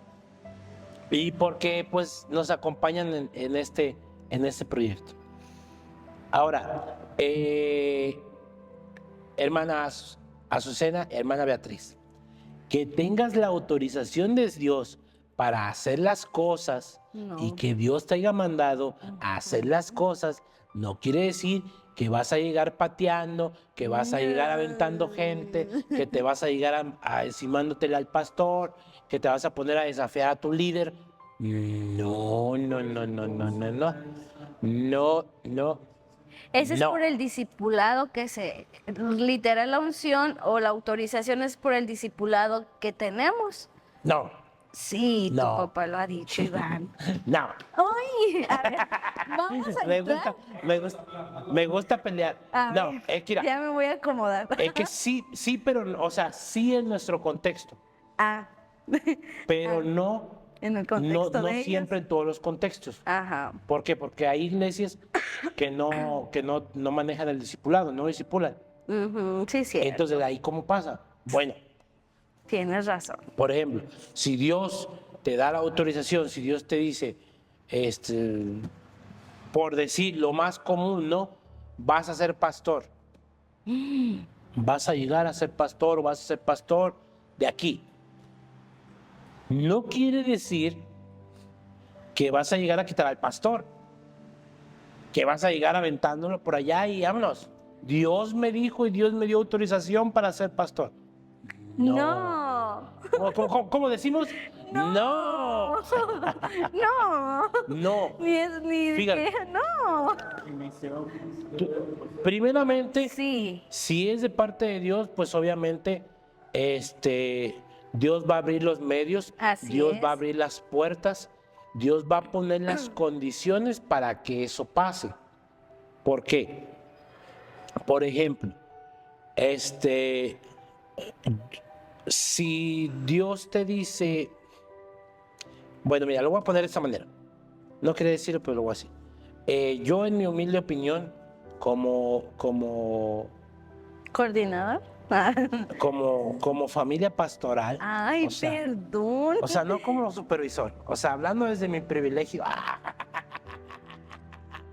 y porque pues nos acompañan en este proyecto. Ahora, hermana Azucena, hermana Beatriz, que tengas la autorización de Dios para hacer las cosas No. y que Dios te haya mandado a hacer las cosas, no quiere decir que vas a llegar pateando, que vas a llegar aventando gente, que te vas a llegar encimándotele al pastor, que te vas a poner a desafiar a tu líder. No. Ese es No. por el discipulado literal la unción o la autorización es por el discipulado que tenemos. No. Sí, tu No. papá lo ha dicho, Iván. No. Ay, a ver, vamos a entrar. Me gusta pelear. A No, ver, es que mira, ya me voy a acomodar. es que sí, pero, o sea, sí en nuestro contexto, Ah, pero no, en el contexto no de ellos. siempre en todos los contextos. Ajá. ¿Por qué? Porque hay iglesias que no manejan el discipulado, no discipulan. Ujú, sí, sí. Entonces, ¿ahí cómo pasa? Bueno, Tienes razón. por ejemplo, si Dios te da la autorización, si Dios te dice, por decir lo más común, ¿no? Vas a ser pastor. Vas a llegar a ser pastor o vas a ser pastor de aquí. No quiere decir que vas a llegar a quitar al pastor, que vas a llegar aventándolo por allá y vámonos. Dios me dijo y Dios me dio autorización para ser pastor. No. ¿Cómo decimos? No. No. No. Ni Fíjate. que- no. Primeramente, Sí. si es de parte de Dios, pues obviamente Dios va a abrir los medios, Así Dios es. va a abrir las puertas Dios va a poner las condiciones para que eso pase. ¿Por qué? Por ejemplo, si Dios te dice, bueno, mira, lo voy a poner de esta manera. No quería decirlo, pero lo voy a decir. Yo, en mi humilde opinión, como ¿Coordinador? familia pastoral, Ay, o sea, perdón. o sea, no como supervisor, o sea, hablando desde mi privilegio,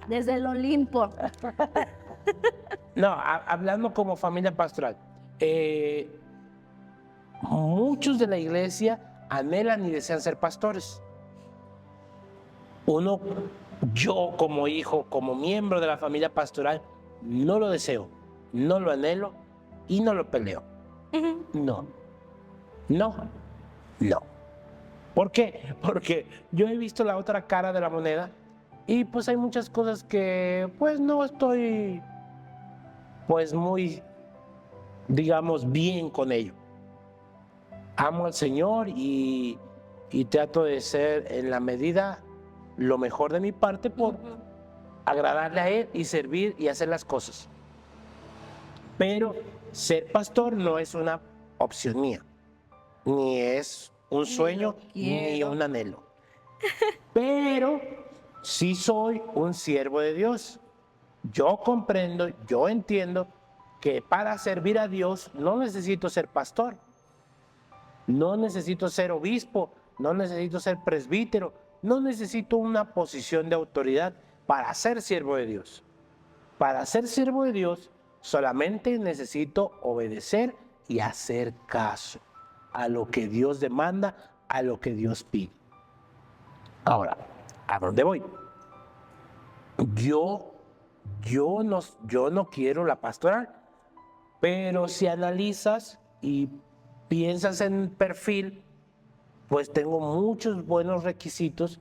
Desde el Olimpo. no, hablando como familia pastoral, muchos de la iglesia anhelan y desean ser pastores. Yo como hijo, como miembro de la familia pastoral, no lo deseo, no lo anhelo y no lo peleo. No. ¿Por qué? Porque yo he visto la otra cara de la moneda y pues hay muchas cosas que pues no estoy pues muy, digamos, bien con ello. Amo al Señor y trato de ser en la medida lo mejor de mi parte por agradarle a Él y servir y hacer las cosas. Pero ser pastor no es una opción mía, ni es un sueño, ni un anhelo. Pero sí soy un siervo de Dios. Yo comprendo, yo entiendo que para servir a Dios no necesito ser pastor, no necesito ser obispo, no necesito ser presbítero, no necesito una posición de autoridad para ser siervo de Dios. Para ser siervo de Dios solamente necesito obedecer y hacer caso a lo que Dios demanda, a lo que Dios pide. Ahora, ¿a dónde voy? Yo no quiero la pastoral, pero si analizas y piensas en perfil, pues tengo muchos buenos requisitos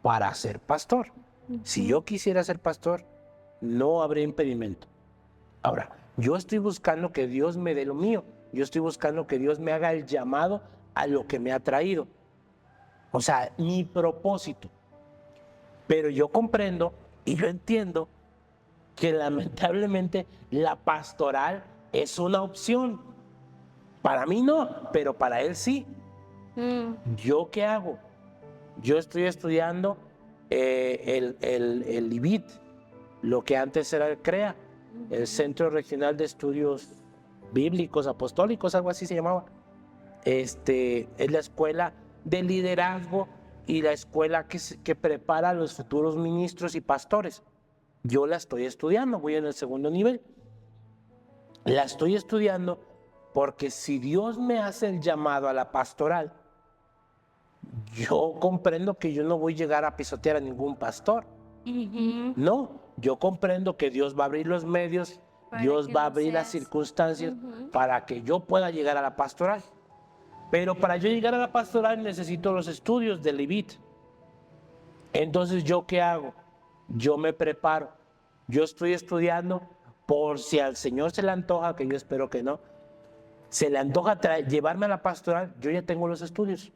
para ser pastor. Si yo quisiera ser pastor, no habría impedimento. Ahora, yo estoy buscando que Dios me dé lo mío. Yo estoy buscando que Dios me haga el llamado a lo que me ha traído. O sea, mi propósito. Pero yo comprendo y yo entiendo que lamentablemente la pastoral es una opción. Para mí no, pero para él sí. ¿Yo qué hago? Yo estoy estudiando el IBIT, lo que antes era el CREA, el Centro Regional de Estudios Bíblicos, Apostólicos, algo así se llamaba. Es la escuela de liderazgo y la escuela que prepara a los futuros ministros y pastores. Yo la estoy estudiando, voy en el segundo nivel. La estoy estudiando porque si Dios me hace el llamado a la pastoral, yo comprendo que yo no voy a llegar a pisotear a ningún pastor. No, yo comprendo que Dios va a abrir los medios, Dios va a abrir las circunstancias para que yo pueda llegar a la pastoral. Pero para yo llegar a la pastoral necesito los estudios del IBIT. Entonces, ¿yo qué hago? Yo me preparo. Yo estoy estudiando por si al Señor se le antoja, que yo espero que no, se le antoja llevarme a la pastoral, yo ya tengo los estudios,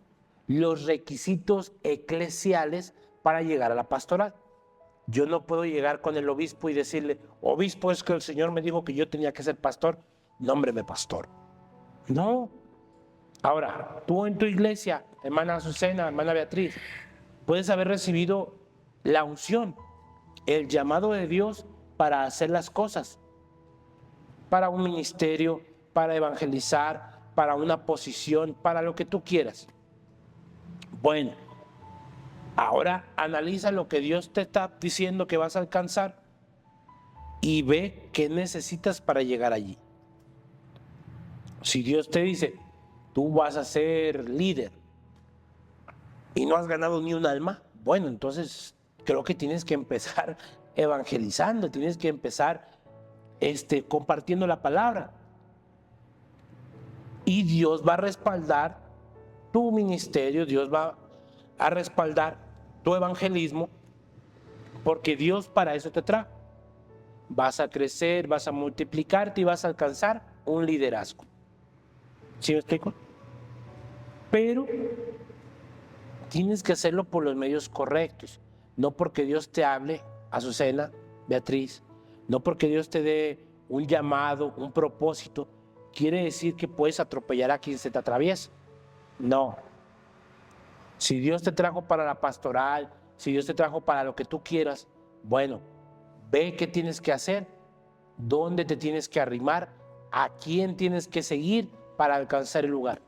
los requisitos eclesiales para llegar a la pastoral. Yo no puedo llegar con el obispo y decirle, obispo, es que el Señor me dijo que yo tenía que ser pastor. Nómbreme pastor. No. Ahora, tú en tu iglesia, hermana Azucena, hermana Beatriz, puedes haber recibido la unción, el llamado de Dios para hacer las cosas, para un ministerio, para evangelizar, para una posición, para lo que tú quieras. Bueno, ahora analiza lo que Dios te está diciendo que vas a alcanzar y ve qué necesitas para llegar allí. Si Dios te dice, tú vas a ser líder y no has ganado ni un alma, bueno, entonces creo que tienes que empezar evangelizando, tienes que empezar compartiendo la palabra. Y Dios va a respaldar tu ministerio, Dios va a respaldar tu evangelismo, porque Dios para eso te trae. Vas a crecer, vas a multiplicarte y vas a alcanzar un liderazgo. ¿Sí me explico? Pero tienes que hacerlo por los medios correctos, no porque Dios te hable, Azucena, Beatriz, no porque Dios te dé un llamado, un propósito, quiere decir que puedes atropellar a quien se te atraviesa. No. Si Dios te trajo para la pastoral, si Dios te trajo para lo que tú quieras, bueno, ve qué tienes que hacer, dónde te tienes que arrimar, a quién tienes que seguir para alcanzar el lugar.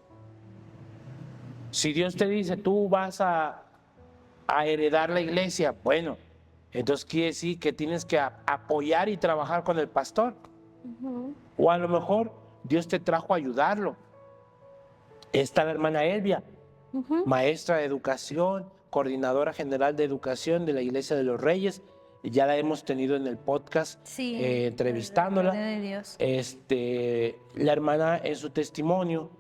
Si Dios te dice, tú vas a heredar la iglesia, bueno, entonces quiere decir que tienes que apoyar y trabajar con el pastor. O a lo mejor Dios te trajo a ayudarlo. Está la hermana Elvia, maestra de educación, coordinadora general de educación de la Iglesia de los Reyes. Ya la hemos tenido en el podcast, Sí, entrevistándola. por la gloria de Dios. La hermana en su testimonio,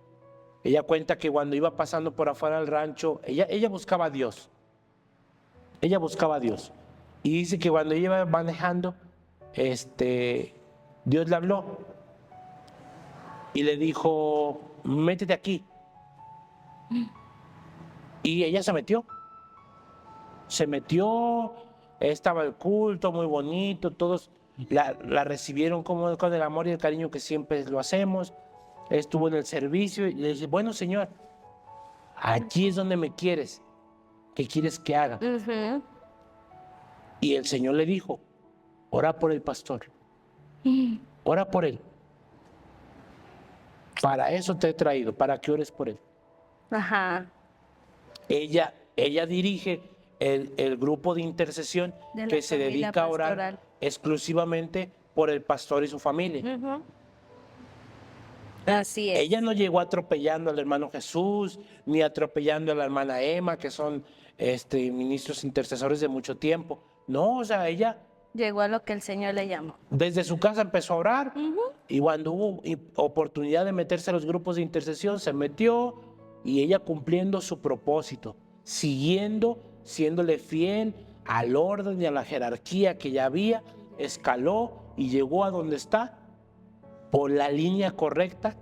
ella cuenta que cuando iba pasando por afuera del rancho, ella buscaba a Dios. Ella buscaba a Dios. Y dice que cuando ella iba manejando, Dios le habló y le dijo, métete aquí. Y ella se metió. Estaba el culto muy bonito, todos la recibieron como con el amor y el cariño que siempre lo hacemos. Estuvo en el servicio y le dice, bueno, Señor, aquí es donde me quieres. ¿Qué quieres que haga? Y el Señor le dijo, ora por el pastor. Ora por él. Para eso te he traído, para que ores por él. Ajá. Ella dirige el grupo de intercesión De la que se familia dedica a orar pastoral. exclusivamente por el pastor y su familia. Así es. Ella no llegó atropellando al hermano Jesús, ni atropellando a la hermana Emma, que son ministros intercesores de mucho tiempo. No, o sea, ella Llegó a lo que el Señor le llamó. desde su casa empezó a orar, y cuando hubo oportunidad de meterse a los grupos de intercesión, se metió, y ella cumpliendo su propósito, siéndole fiel al orden y a la jerarquía que ya había, escaló y llegó a donde está por la línea correcta,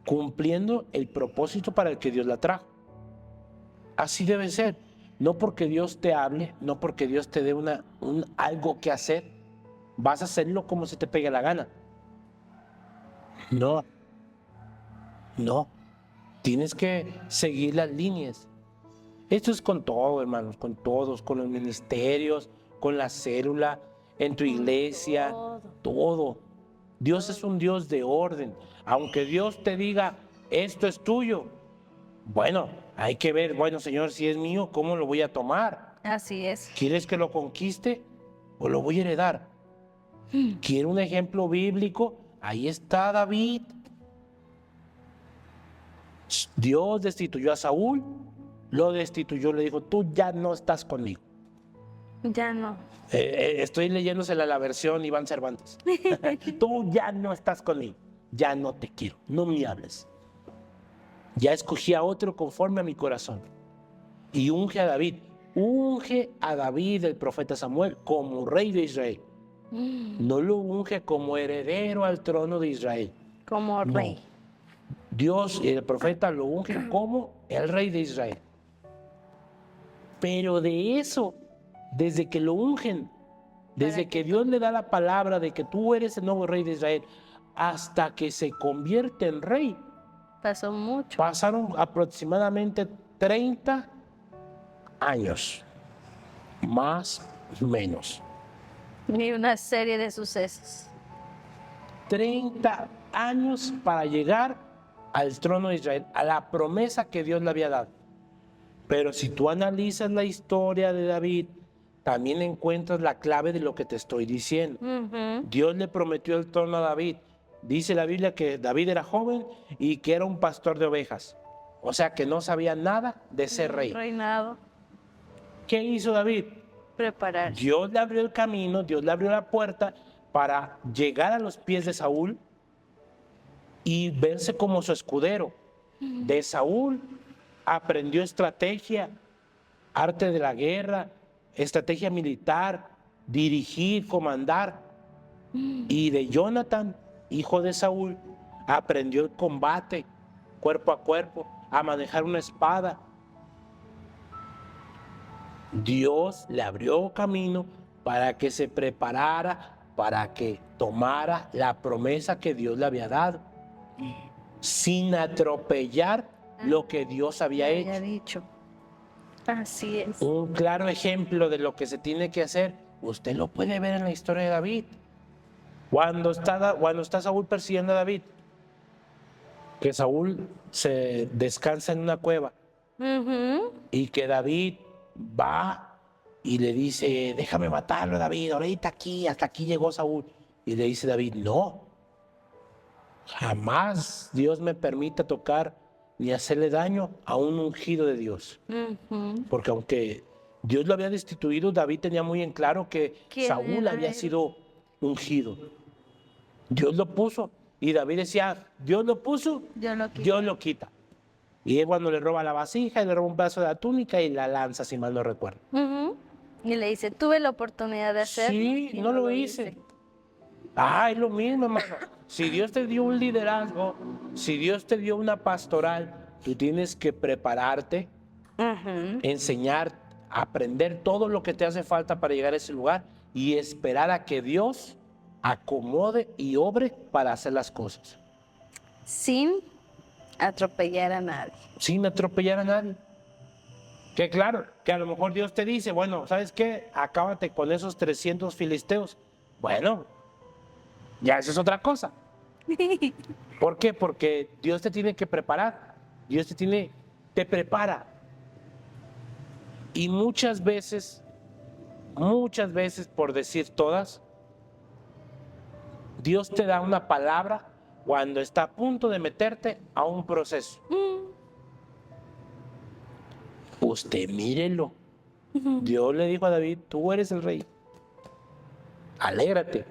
cumpliendo el propósito para el que Dios la trajo. Así debe ser. No porque Dios te hable, no porque Dios te dé algo que hacer, vas a hacerlo como se te pegue la gana. No. Tienes que seguir las líneas. Esto es con todo, hermanos, con todos, con los ministerios, con la célula, en tu iglesia, todo. Dios es un Dios de orden. Aunque Dios te diga, esto es tuyo, bueno, hay que ver, bueno, Señor, si es mío, ¿cómo lo voy a tomar? Así es. ¿Quieres que lo conquiste o lo voy a heredar? ¿Quiere un ejemplo bíblico? Ahí está David. Dios destituyó a Saúl, lo destituyó, le dijo, tú ya no estás conmigo. Ya no. Estoy leyéndosela la versión Iván Cervantes. Tú ya no estás conmigo, ya no te quiero, no me hables. Ya escogí a otro conforme a mi corazón. Y unge a David, el profeta Samuel, como rey de Israel. No lo unge como heredero al trono de Israel. Como No. rey. Dios y el profeta lo ungen como el rey de Israel. Pero de eso, desde que lo ungen, desde que Dios le da la palabra de que tú eres el nuevo rey de Israel, hasta que se convierte en rey, Pasó mucho. pasaron aproximadamente 30 años, más o menos. Y una serie de sucesos. 30 años para llegar al trono de Israel, a la promesa que Dios le había dado. Pero si tú analizas la historia de David, también encuentras la clave de lo que te estoy diciendo. Dios le prometió el trono a David. Dice la Biblia que David era joven y que era un pastor de ovejas. O sea que no sabía nada de ser rey. Reinado. ¿Qué hizo David? Preparar. Dios le abrió el camino, Dios le abrió la puerta para llegar a los pies de Saúl y verse como su escudero. De Saúl aprendió estrategia, arte de la guerra, estrategia militar, dirigir, comandar. Y de Jonathan, hijo de Saúl, aprendió el combate cuerpo a cuerpo, a manejar una espada. Dios le abrió camino para que se preparara, para que tomara la promesa que Dios le había dado, sin atropellar lo que Dios había había hecho. dicho. Así es. Un claro ejemplo de lo que se tiene que hacer, usted lo puede ver en la historia de David. Cuando está Saúl persiguiendo a David, que Saúl se descansa en una cueva Ujú. y que David va y le dice, déjame matarlo, David, ahorita aquí, hasta aquí llegó Saúl. Y le dice David, no, jamás Dios me permita tocar ni hacerle daño a un ungido de Dios. Ujú. Porque aunque Dios lo había destituido, David tenía muy en claro que ¿Quién Saúl era había él? sido ungido. Dios lo puso. Y David decía, Dios lo puso, Yo lo quito. Dios lo quita. Y es cuando le roba la vasija y le roba un pedazo de la túnica y la lanza, si mal no recuerdo. Ujú. Y le dice, tuve la oportunidad de hacerlo. Sí, y no lo hice. Es lo mismo, hermano. Si Dios te dio un liderazgo, si Dios te dio una pastoral, tú tienes que prepararte, Ujú. enseñar, aprender todo lo que te hace falta para llegar a ese lugar y esperar a que Dios acomode y obre para hacer las cosas, Sin atropellar a nadie. sin atropellar a nadie. Que claro, que a lo mejor Dios te dice, bueno, ¿sabes qué? Acábate con esos 300 filisteos. Bueno, ya eso es otra cosa. ¿Por qué? Porque Dios te tiene que preparar. Dios te prepara. Y muchas veces, por decir todas, Dios te da una palabra cuando está a punto de meterte a un proceso. Usted mírelo. Dios le dijo a David, tú eres el rey. Alégrate.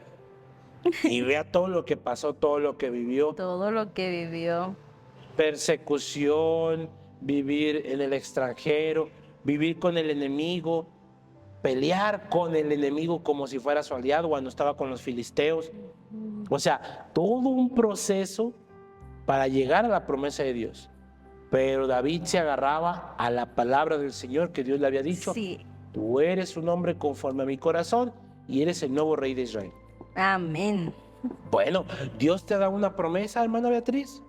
Y vea todo lo que pasó, todo lo que vivió. Todo lo que vivió. Persecución, vivir en el extranjero, vivir con el enemigo, pelear con el enemigo como si fuera su aliado cuando estaba con los filisteos. O sea, todo un proceso para llegar a la promesa de Dios. Pero David se agarraba a la palabra del Señor que Dios le había dicho. Sí. Tú eres un hombre conforme a mi corazón y eres el nuevo rey de Israel. Amén. Bueno, Dios te da una promesa, hermana Beatriz.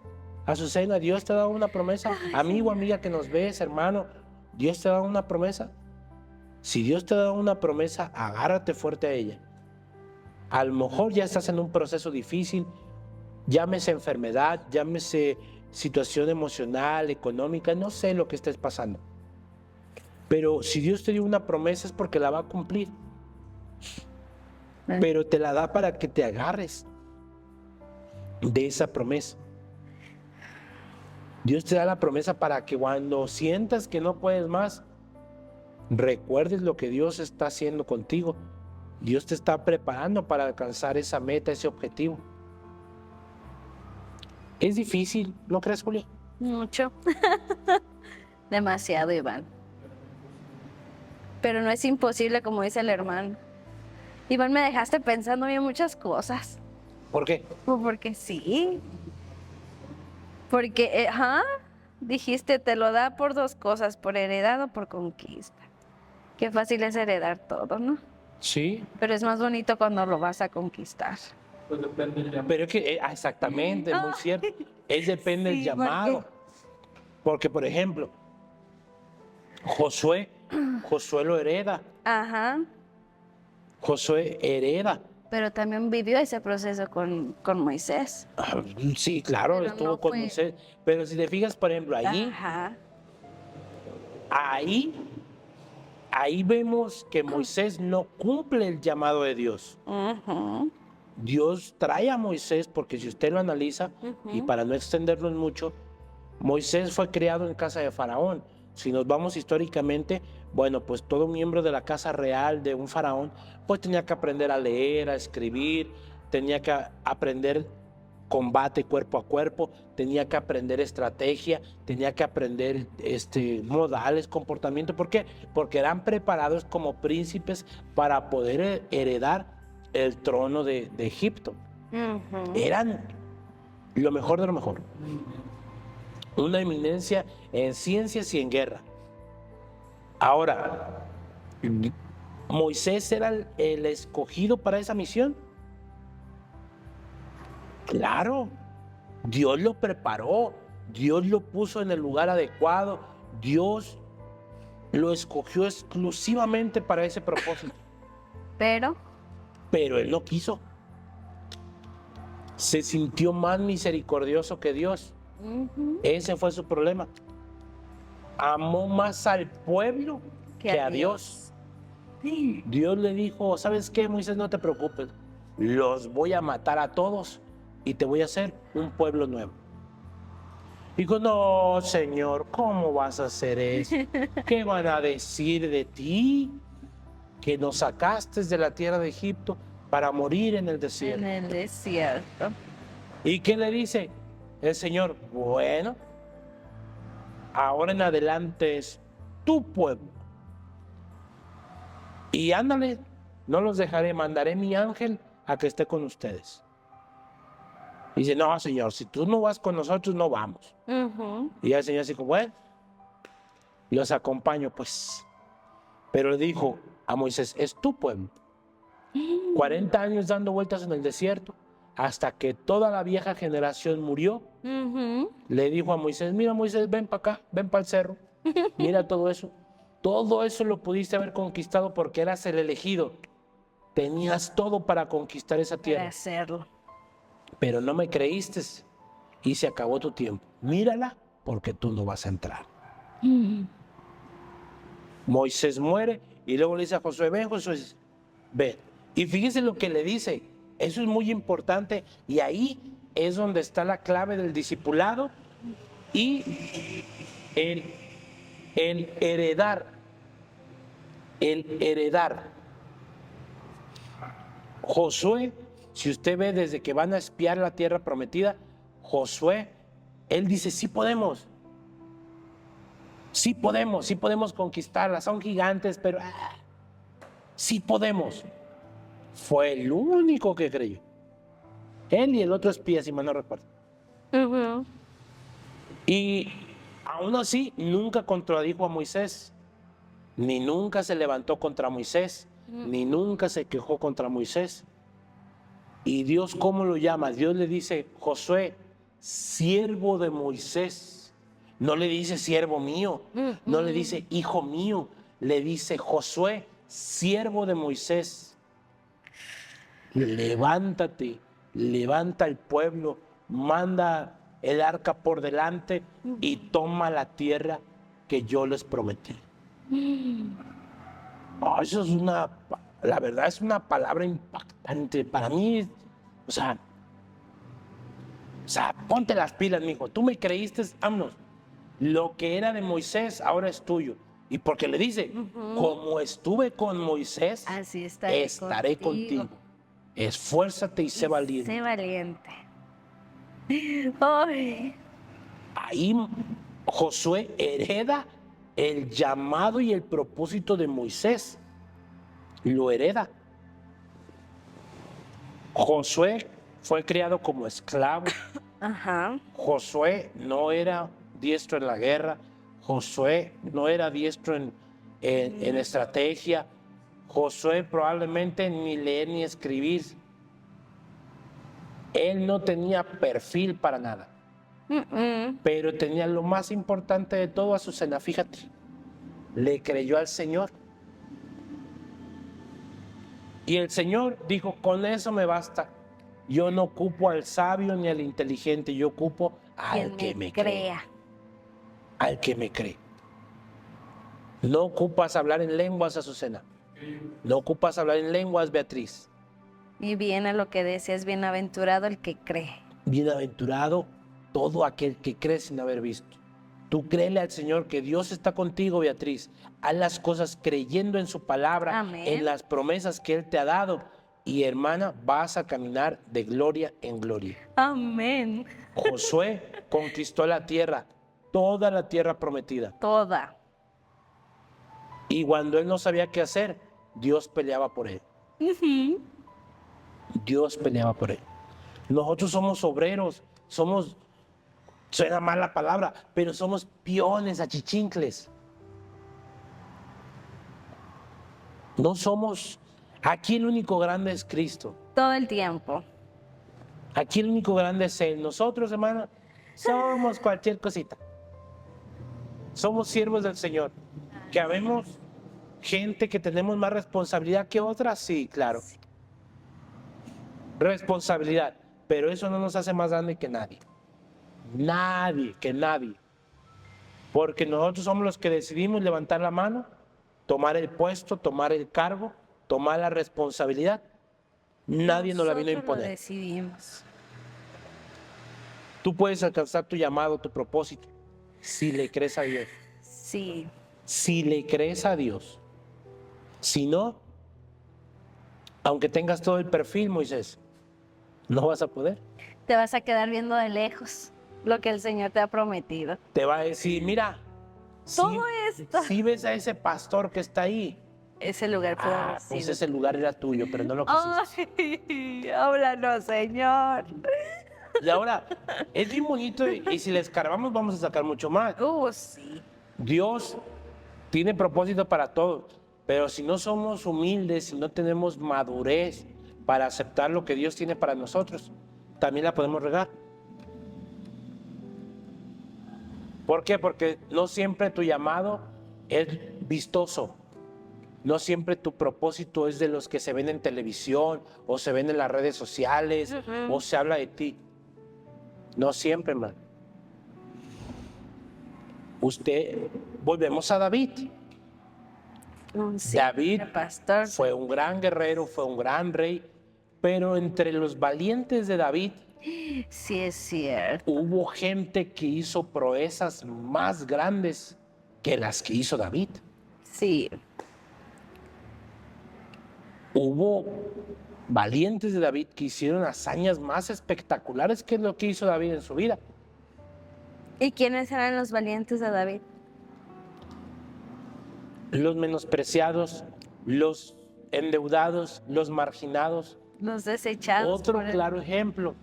Azucena, Dios te da una promesa. Amigo, amiga que nos ves, hermano, Dios te da una promesa. Si Dios te da una promesa, agárrate fuerte a ella. A lo mejor ya estás en un proceso difícil, llámese enfermedad, llámese situación emocional, económica, no sé lo que estés pasando. Pero si Dios te dio una promesa es porque la va a cumplir. Pero te la da para que te agarres de esa promesa. Dios te da la promesa para que cuando sientas que no puedes más, recuerdes lo que Dios está haciendo contigo. Dios te está preparando para alcanzar esa meta, ese objetivo. Es difícil, ¿no crees, Julia? Mucho. Demasiado, Iván. Pero no es imposible, como dice el hermano. Iván, me dejaste pensando en muchas cosas. ¿Por qué? Pues porque sí. Porque, dijiste, te lo da por dos cosas, por heredad o por conquista. Qué fácil es heredar todo, ¿no? Sí. Pero es más bonito cuando lo vas a conquistar. Pues depende del llamado. Pero es que, exactamente, muy cierto. Es depende del Sí, llamado. Porque, por ejemplo, Josué lo hereda. Ajá. Josué hereda. Pero también vivió ese proceso con Moisés. Sí, claro, Pero estuvo no con fue- Moisés. Pero si te fijas, por ejemplo, Ajá. ahí vemos que Moisés no cumple el llamado de Dios. Ujú. Dios trae a Moisés, porque si usted lo analiza, y para no extendernos mucho, Moisés fue criado en casa de Faraón. Si nos vamos históricamente, bueno, pues todo miembro de la casa real de un faraón, pues tenía que aprender a leer, a escribir, tenía que aprender combate cuerpo a cuerpo, tenía que aprender estrategia, tenía que aprender modales, comportamiento. ¿Por qué? Porque eran preparados como príncipes para poder heredar el trono de Egipto. Ujú. Eran lo mejor de lo mejor. Una eminencia en ciencias y en guerra. Ahora, ¿Moisés era el escogido para esa misión? Claro, Dios lo preparó, Dios lo puso en el lugar adecuado, Dios lo escogió exclusivamente para ese propósito, Pero, pero él no quiso. Se sintió más misericordioso que Dios. Ese fue su problema. Amó más al pueblo que a Dios. Dios le dijo, ¿sabes qué, Moisés? No te preocupes, los voy a matar a todos y te voy a hacer un pueblo nuevo. Dijo, no, Señor, ¿cómo vas a hacer eso? ¿Qué van a decir de ti? Que nos sacaste de la tierra de Egipto para morir en el desierto. en el desierto. ¿Y qué le dice el Señor? Bueno, ahora en adelante es tu pueblo. Y ándale, no los dejaré, mandaré mi ángel a que esté con ustedes. Dice, no, Señor, si tú no vas con nosotros, no vamos. Y el Señor dijo, bueno, los acompaño pues. Pero le dijo a Moisés, es tu pueblo. 40 años dando vueltas en el desierto, hasta que toda la vieja generación murió. Le dijo a Moisés, mira Moisés, ven para acá, ven para el cerro. Mira todo eso. Todo eso lo pudiste haber conquistado porque eras el elegido. Tenías todo para conquistar esa Para tierra. hacerlo. Pero no me creíste y se acabó tu tiempo. Mírala porque tú no vas a entrar. Moisés muere y luego le dice a Josué, ven Josué, ven. Y fíjense lo que le dice, eso es muy importante y ahí es donde está la clave del discipulado y el heredar. El heredar. Josué, si usted ve desde que van a espiar la tierra prometida, Josué, él dice, sí podemos. Sí podemos conquistarla, son gigantes, pero sí podemos. Fue el único que creyó. Él y el otro espía, si mal no recuerdo. Y aún así, nunca contradijo a Moisés, ni nunca se levantó contra Moisés, ni nunca se quejó contra Moisés. Y Dios, ¿cómo lo llama? Dios le dice, Josué, siervo de Moisés. No le dice siervo mío, no le dice hijo mío, le dice Josué, siervo de Moisés. Levántate, levanta el pueblo, manda el arca por delante y toma la tierra que yo les prometí. Eso es la verdad es una palabra impactante para mí. O sea, ponte las pilas, mijo. Tú me creíste, vámonos. Lo que era de Moisés ahora es tuyo. Y porque le dice, como estuve con Moisés, Así estaré contigo. Esfuérzate y sé valiente. Sé valiente. Ay. Ahí Josué hereda el llamado y el propósito de Moisés. Lo hereda. Josué fue criado como esclavo. Josué no era diestro en la guerra. Josué no era diestro en estrategia. Josué probablemente ni leer ni escribir. Él no tenía perfil para nada. Pero tenía lo más importante de todo, Azucena, fíjate. Le creyó al Señor. Y el Señor dijo, con eso me basta. Yo no ocupo al sabio ni al inteligente, yo ocupo al que me crea. Al que me cree. No ocupas hablar en lenguas, Azucena. No ocupas hablar en lenguas, Beatriz. Y viene lo que decías, bienaventurado el que cree. Bienaventurado todo aquel que cree sin haber visto. Tú créele al Señor que Dios está contigo, Beatriz. Haz las cosas creyendo en su palabra, en las promesas que Él te ha dado. Y hermana, vas a caminar de gloria en gloria. Amén. Josué conquistó la tierra, toda la tierra prometida. Toda. Y cuando él no sabía qué hacer, Dios peleaba por él. Dios peleaba por él. Nosotros somos obreros, suena mal la palabra, pero somos peones, achichincles. No somos, aquí el único grande es Cristo. Todo el tiempo. Aquí el único grande es Él. Nosotros, hermano, somos cualquier cosita. Somos siervos del Señor. Que habemos gente que tenemos más responsabilidad que otras, sí, claro. Responsabilidad. Pero eso no nos hace más grande que nadie. Nadie. Porque nosotros somos los que decidimos levantar la mano, tomar el puesto, tomar el cargo, tomar la responsabilidad. Nadie nos la vino a Nosotros lo imponer. decidimos. Tú puedes alcanzar tu llamado, tu propósito, si le crees a Dios. Sí. Si le crees a Dios. Si no, aunque tengas todo el perfil, Moisés, no vas a poder. Te vas a quedar viendo de lejos lo que el Señor te ha prometido. Te va a decir, mira, Todo esto. si ves a ese pastor que está ahí, Ese lugar fue pues ese lugar era tuyo, pero no lo quisiste. Ay, háblanos, Señor. Y ahora, es bien bonito y si le escarbamos vamos a sacar mucho más. Sí. Dios tiene propósito para todos, pero si no somos humildes, si no tenemos madurez para aceptar lo que Dios tiene para nosotros, también la podemos regar. ¿Por qué? Porque no siempre tu llamado es vistoso. No siempre tu propósito es de los que se ven en televisión o se ven en las redes sociales o se habla de ti. No siempre, hermano. Volvemos a David. Sí, David el pastor. fue un gran guerrero, fue un gran rey, pero entre los valientes de David Sí, es cierto. hubo gente que hizo proezas más grandes que las que hizo David. Sí. Hubo valientes de David que hicieron hazañas más espectaculares que lo que hizo David en su vida. ¿Y quiénes eran los valientes de David? Los menospreciados, los endeudados, los marginados. Los desechados. Otro por el- claro ejemplo.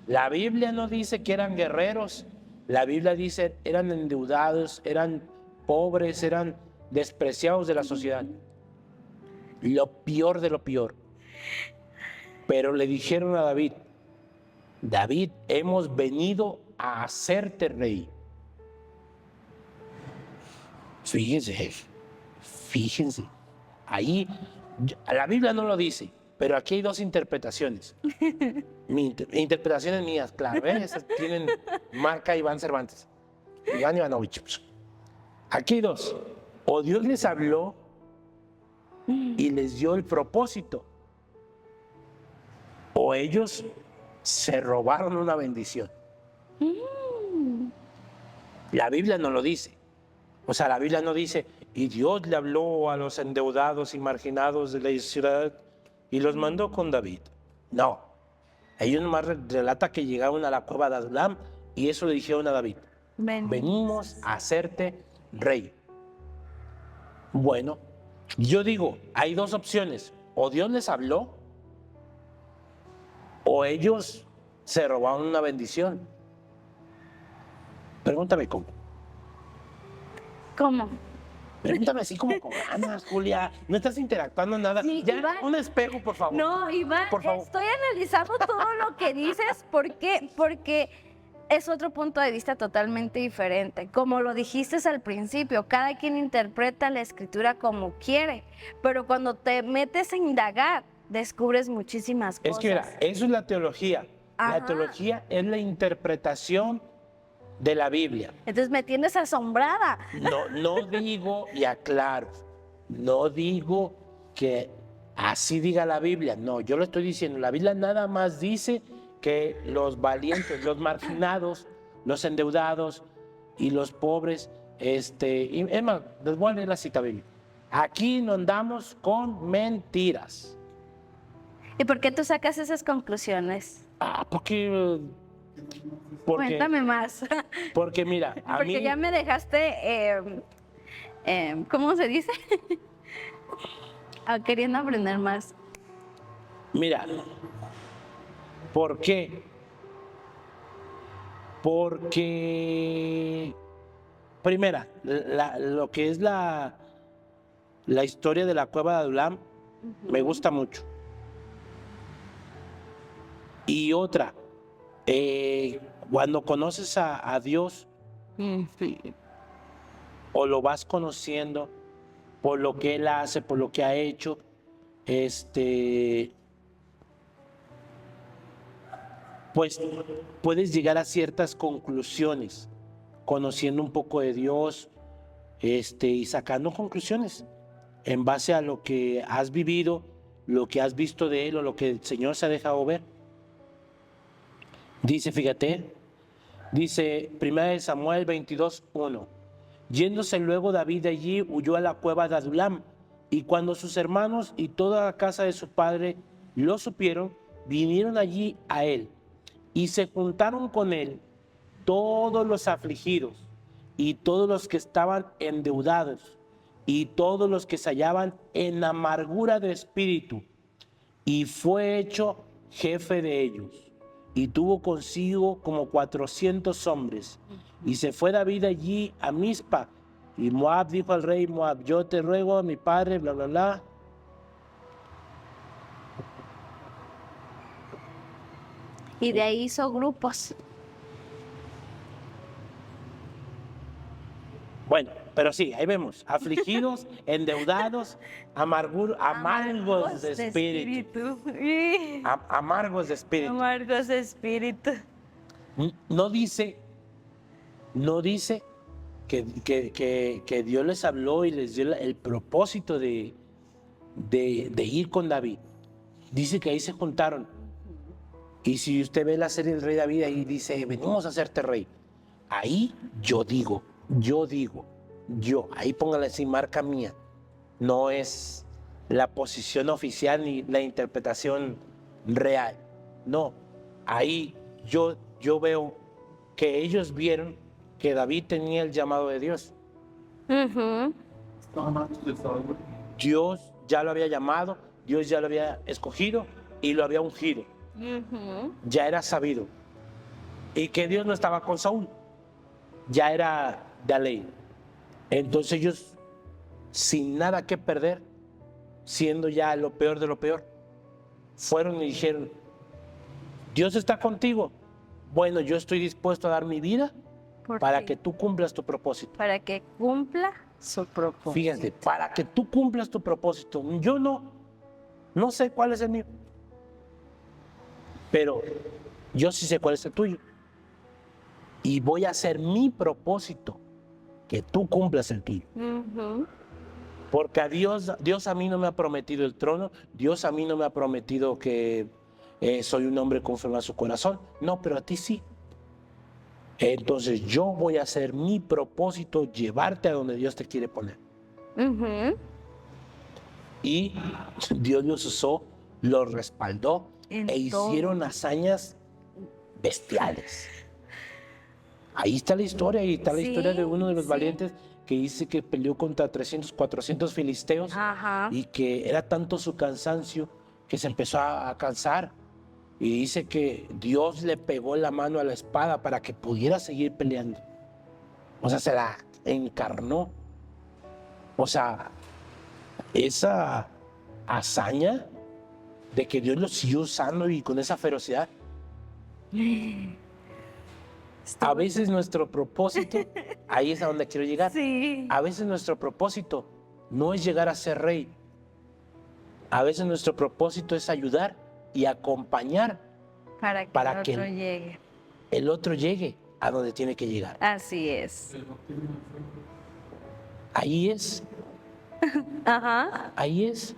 La Biblia no dice que eran guerreros. La Biblia dice eran endeudados, eran pobres, eran despreciados de la sociedad. Lo peor de lo peor. Pero le dijeron a David, David, hemos venido a hacerte rey. Fíjense, ahí, la Biblia no lo dice, pero aquí hay dos interpretaciones. Interpretaciones mías, claro, ¿ven? Esas tienen marca Iván Cervantes, Iván Ivanovich. Aquí hay dos. O Dios les habló y les dio el propósito, o ellos se robaron una bendición. La Biblia no lo dice. O sea, la Biblia no dice, y Dios le habló a los endeudados y marginados de la ciudad y los mandó con David. No. Ellos nomás relata que llegaron a la cueva de Adulam y eso le dijeron a David. Venimos a hacerte rey. Bueno, yo digo, hay dos opciones. O Dios les habló o ellos se robaron una bendición. Pregúntame cómo. ¿Cómo? Pregúntame así como con ganas, Julia. No estás interactuando nada. Sí, Ya, Iván. un espejo, por favor. No, Iván, Por favor. estoy analizando todo lo que dices. ¿Por qué? Porque es otro punto de vista totalmente diferente. Como lo dijiste al principio, cada quien interpreta la escritura como quiere, pero cuando te metes a indagar, descubres muchísimas cosas. Es que mira, eso es la teología. Ajá. La teología es la interpretación de la Biblia. Entonces me tienes asombrada. No digo, y aclaro, no digo que así diga la Biblia. No, yo lo estoy diciendo. La Biblia nada más dice que los valientes, los marginados, los endeudados y los pobres, y es más, les voy a leer la cita bíblica. Aquí no andamos con mentiras. ¿Y por qué tú sacas esas conclusiones? Porque Cuéntame más. Porque mira, a Porque mí ya me dejaste, ¿cómo se dice? Queriendo aprender más. mira, ¿por qué? Porque primera, lo que es la historia de la cueva de Adulam Me gusta mucho. Y otra, cuando conoces a Dios o lo vas conociendo por lo que Él hace, por lo que ha hecho, pues puedes llegar a ciertas conclusiones, conociendo un poco de Dios, y sacando conclusiones en base a lo que has vivido, lo que has visto de Él o lo que el Señor se ha dejado ver. Dice, fíjate, dice 1 Samuel 22:1. Yéndose luego David de allí, huyó a la cueva de Adulam, y cuando sus hermanos y toda la casa de su padre lo supieron, vinieron allí a él, y se juntaron con él todos los afligidos, y todos los que estaban endeudados, y todos los que se hallaban en amargura de espíritu, y fue hecho jefe de ellos. Y tuvo consigo como 400 hombres. Y se fue David allí a Mizpa. Y Moab dijo al rey Moab, yo te ruego a mi padre, bla, bla, bla. Y de ahí hizo grupos. Bueno, pero sí, ahí vemos. Afligidos, endeudados, amargos de espíritu. Amargos de espíritu. Amargos de espíritu. No dice que Dios les habló y les dio el propósito de ir con David. Dice que ahí se juntaron. Y si usted ve la serie del Rey David, ahí dice, venimos a hacerte rey. Ahí yo digo, ahí póngale así, marca mía. No es la posición oficial ni la interpretación real. No, ahí yo veo que ellos vieron que David tenía el llamado de Dios. Dios ya lo había llamado, Dios ya lo había escogido y lo había ungido. Ya era sabido. Y que Dios no estaba con Saúl, ya era de ley. Entonces ellos, sin nada que perder, siendo ya lo peor de lo peor, fueron y dijeron, Dios está contigo. Bueno, yo estoy dispuesto a dar mi vida para que tú cumplas tu propósito. Para que cumpla su propósito. Fíjate, para que tú cumplas tu propósito. Yo no sé cuál es el mío, pero yo sí sé cuál es el tuyo. Y voy a hacer mi propósito, que tú cumplas el tuyo. Porque a Dios a mí no me ha prometido el trono, Dios a mí no me ha prometido que soy un hombre conforme a su corazón. No, pero a ti sí. Entonces yo voy a hacer mi propósito, llevarte a donde Dios te quiere poner. Y Dios los usó, los respaldó hicieron hazañas bestiales. Ahí está la historia, y está la historia de uno de los valientes que dice que peleó contra 300, 400 filisteos. Y que era tanto su cansancio que se empezó a cansar. Y dice que Dios le pegó la mano a la espada para que pudiera seguir peleando. O sea, se la encarnó. O sea, esa hazaña de que Dios lo siguió usando y con esa ferocidad. A veces nuestro propósito, ahí es a donde quiero llegar. A veces nuestro propósito no es llegar a ser rey. A veces nuestro propósito es ayudar y acompañar para que el otro llegue a donde tiene que llegar. Así es. Ahí es. Ahí es.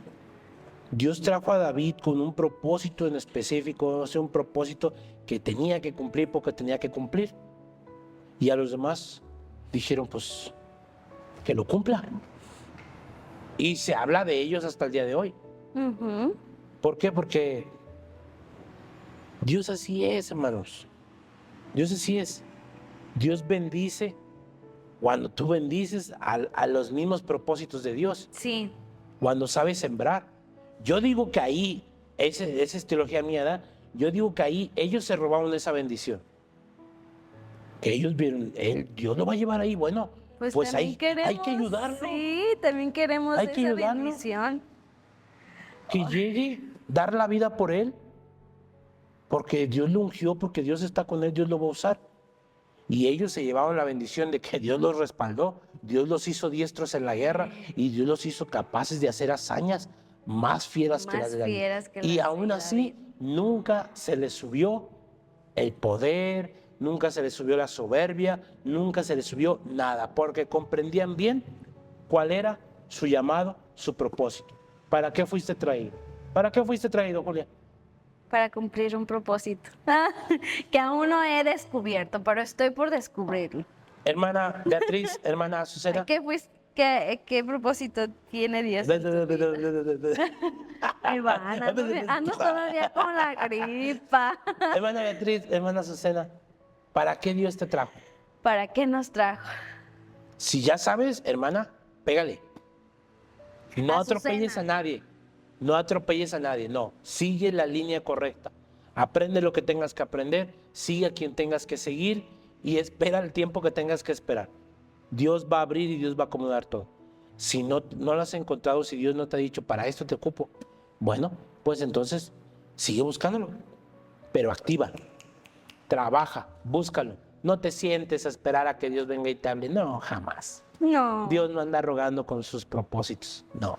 Dios trajo a David con un propósito en específico, o sea, un propósito que tenía que cumplir porque tenía que cumplir. Y a los demás dijeron, pues, que lo cumpla. Y se habla de ellos hasta el día de hoy. ¿Por qué? Porque Dios así es, hermanos. Dios así es. Dios bendice cuando tú bendices a los mismos propósitos de Dios. Sí. Cuando sabes sembrar. Yo digo que ahí, esa es teología mía, ¿verdad? Yo digo que ahí ellos se robaron esa bendición. Que ellos vieron, Dios lo va a llevar ahí. Bueno, pues hay que ayudarlo. Sí, también queremos hay que esa ayudarlo. bendición. que llegue, dar la vida por él, porque Dios lo ungió, porque Dios está con él, Dios lo va a usar. Y ellos se llevaron la bendición de que Dios los respaldó, Dios los hizo diestros en la guerra y Dios los hizo capaces de hacer hazañas más fieras que Más las de David. fieras que Y las de aún así, nunca se les subió el poder, nunca se les subió la soberbia, nunca se les subió nada, porque comprendían bien cuál era su llamado, su propósito. ¿Para qué fuiste traído? ¿Para qué fuiste traído, Julia? Para cumplir un propósito que aún no he descubierto, pero estoy por descubrirlo. Hermana Beatriz, hermana Azucena. ¿Qué propósito tiene Dios? Ay, ando todavía con la gripa. Hermana Beatriz, hermana Azucena, ¿para qué Dios te trajo? ¿Para qué nos trajo? Si ya sabes, hermana, pégale. No Azucena. atropelles a nadie. No atropelles a nadie, no. Sigue la línea correcta. Aprende lo que tengas que aprender, sigue a quien tengas que seguir y espera el tiempo que tengas que esperar. Dios va a abrir y Dios va a acomodar todo. Si no lo has encontrado, si Dios no te ha dicho, para esto te ocupo, bueno, pues entonces sigue buscándolo. Pero activa, trabaja, búscalo. No te sientes a esperar a que Dios venga y te hable. No, jamás. No. Dios no anda rogando con sus propósitos. No.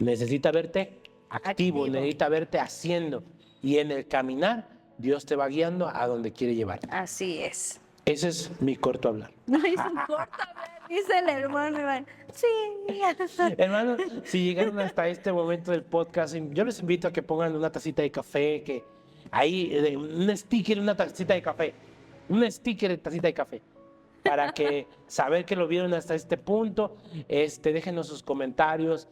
Necesita verte activo, necesita verte haciendo. Y en el caminar, Dios te va guiando a donde quiere llevar. Así es. Ese es mi corto hablar. No es un corto hablar, dice el hermano Iván. Sí. Hermanos, si llegaron hasta este momento del podcast, yo les invito a que pongan una tacita de café, que ahí, un sticker, una tacita de café. Un sticker de tacita de café. Para que saber que lo vieron hasta este punto, déjenos sus comentarios,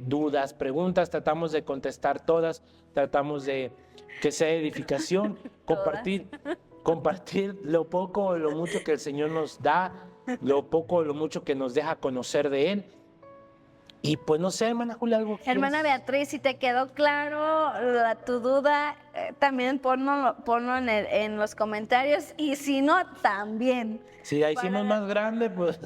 dudas, preguntas, tratamos de contestar todas, tratamos de que sea edificación, compartir lo poco o lo mucho que el Señor nos da, lo poco o lo mucho que nos deja conocer de Él. Y pues no sé, hermana Julia, algo que Hermana Beatriz, si te quedó claro tu duda, también ponlo en los comentarios. Y si no, también. si la hicimos más grande, pues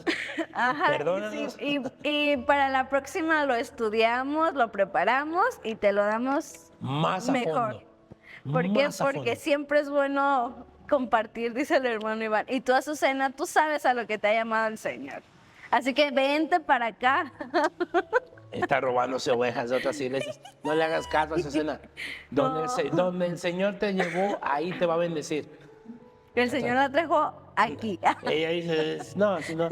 Ajá, perdónanos. y para la próxima lo estudiamos, lo preparamos y te lo damos Más a mejor. fondo. ¿Por qué? Más a Porque fondo. siempre es bueno compartir, dice el hermano Iván. Y tú, Azucena, tú sabes a lo que te ha llamado el Señor. Así que vente para acá. Está robándose ovejas de otras iglesias. No le hagas caso a Azucena. Donde el Señor te llevó, ahí te va a bendecir. El Señor la trajo aquí. Ella dice, no, si no.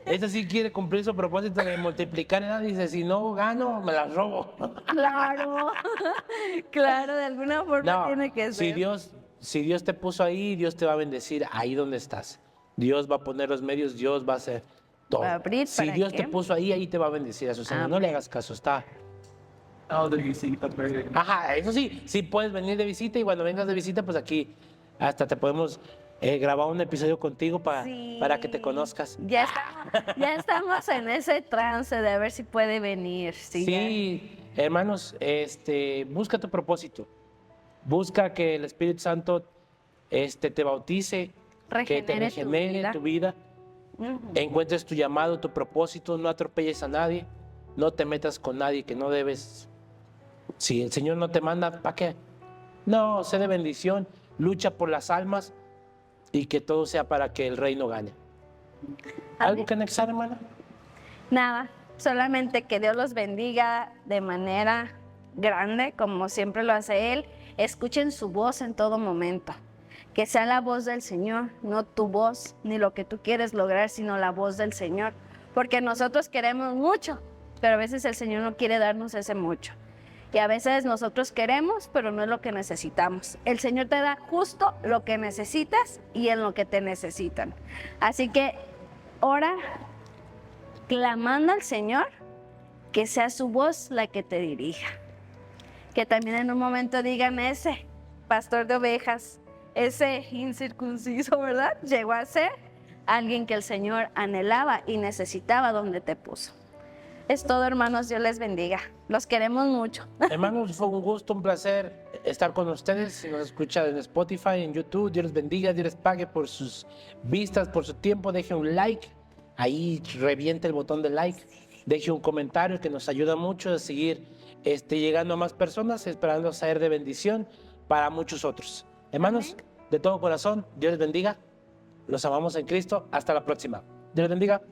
Esa sí quiere cumplir su propósito de multiplicar. Ella dice, si no gano, me las robo. Claro, claro, de alguna forma No, tiene que ser. si Dios te puso ahí, Dios te va a bendecir ahí donde estás. Dios va a poner los medios, Dios va a hacer todo. Va a abrir, Si ¿para Dios qué? te puso ahí te va a bendecir, Azucena. No le hagas caso, está. All the visita, pero Ajá, eso sí, sí puedes venir de visita y cuando vengas de visita, pues aquí hasta te podemos grabar un episodio contigo Sí. para que te conozcas. Ya estamos en ese trance de a ver si puede venir. Sí, hermanos, busca tu propósito. Busca que el Espíritu Santo te bautice, que te regenere tu vida. Ujú. Encuentres tu llamado, tu propósito, no atropelles a nadie, no te metas con nadie que no debes. Si el Señor no te manda, ¿para qué? No, sé de bendición, lucha por las almas y que todo sea para que el reino gane. ¿Algo que anexar, hermana? Nada, solamente que Dios los bendiga de manera grande, como siempre lo hace Él. Escuchen su voz en todo momento. Que sea la voz del Señor, no tu voz, ni lo que tú quieres lograr, sino la voz del Señor. Porque nosotros queremos mucho, pero a veces el Señor no quiere darnos ese mucho. Y a veces nosotros queremos, pero no es lo que necesitamos. El Señor te da justo lo que necesitas y en lo que te necesitan. Así que ora clamando al Señor, que sea su voz la que te dirija. Que también en un momento digan, ese pastor de ovejas, ese incircunciso, ¿verdad? Llegó a ser alguien que el Señor anhelaba y necesitaba donde te puso. Es todo, hermanos, Dios les bendiga. Los queremos mucho. Hermanos, fue un gusto, un placer estar con ustedes. Si nos escuchan en Spotify, en YouTube, Dios les bendiga, Dios les pague por sus vistas, por su tiempo. Deje un like, ahí reviente el botón de like. Deje un comentario que nos ayuda mucho a seguir llegando a más personas, esperando ser de bendición para muchos otros. Hermanos, de todo corazón, Dios les bendiga. Los amamos en Cristo. Hasta la próxima. Dios les bendiga.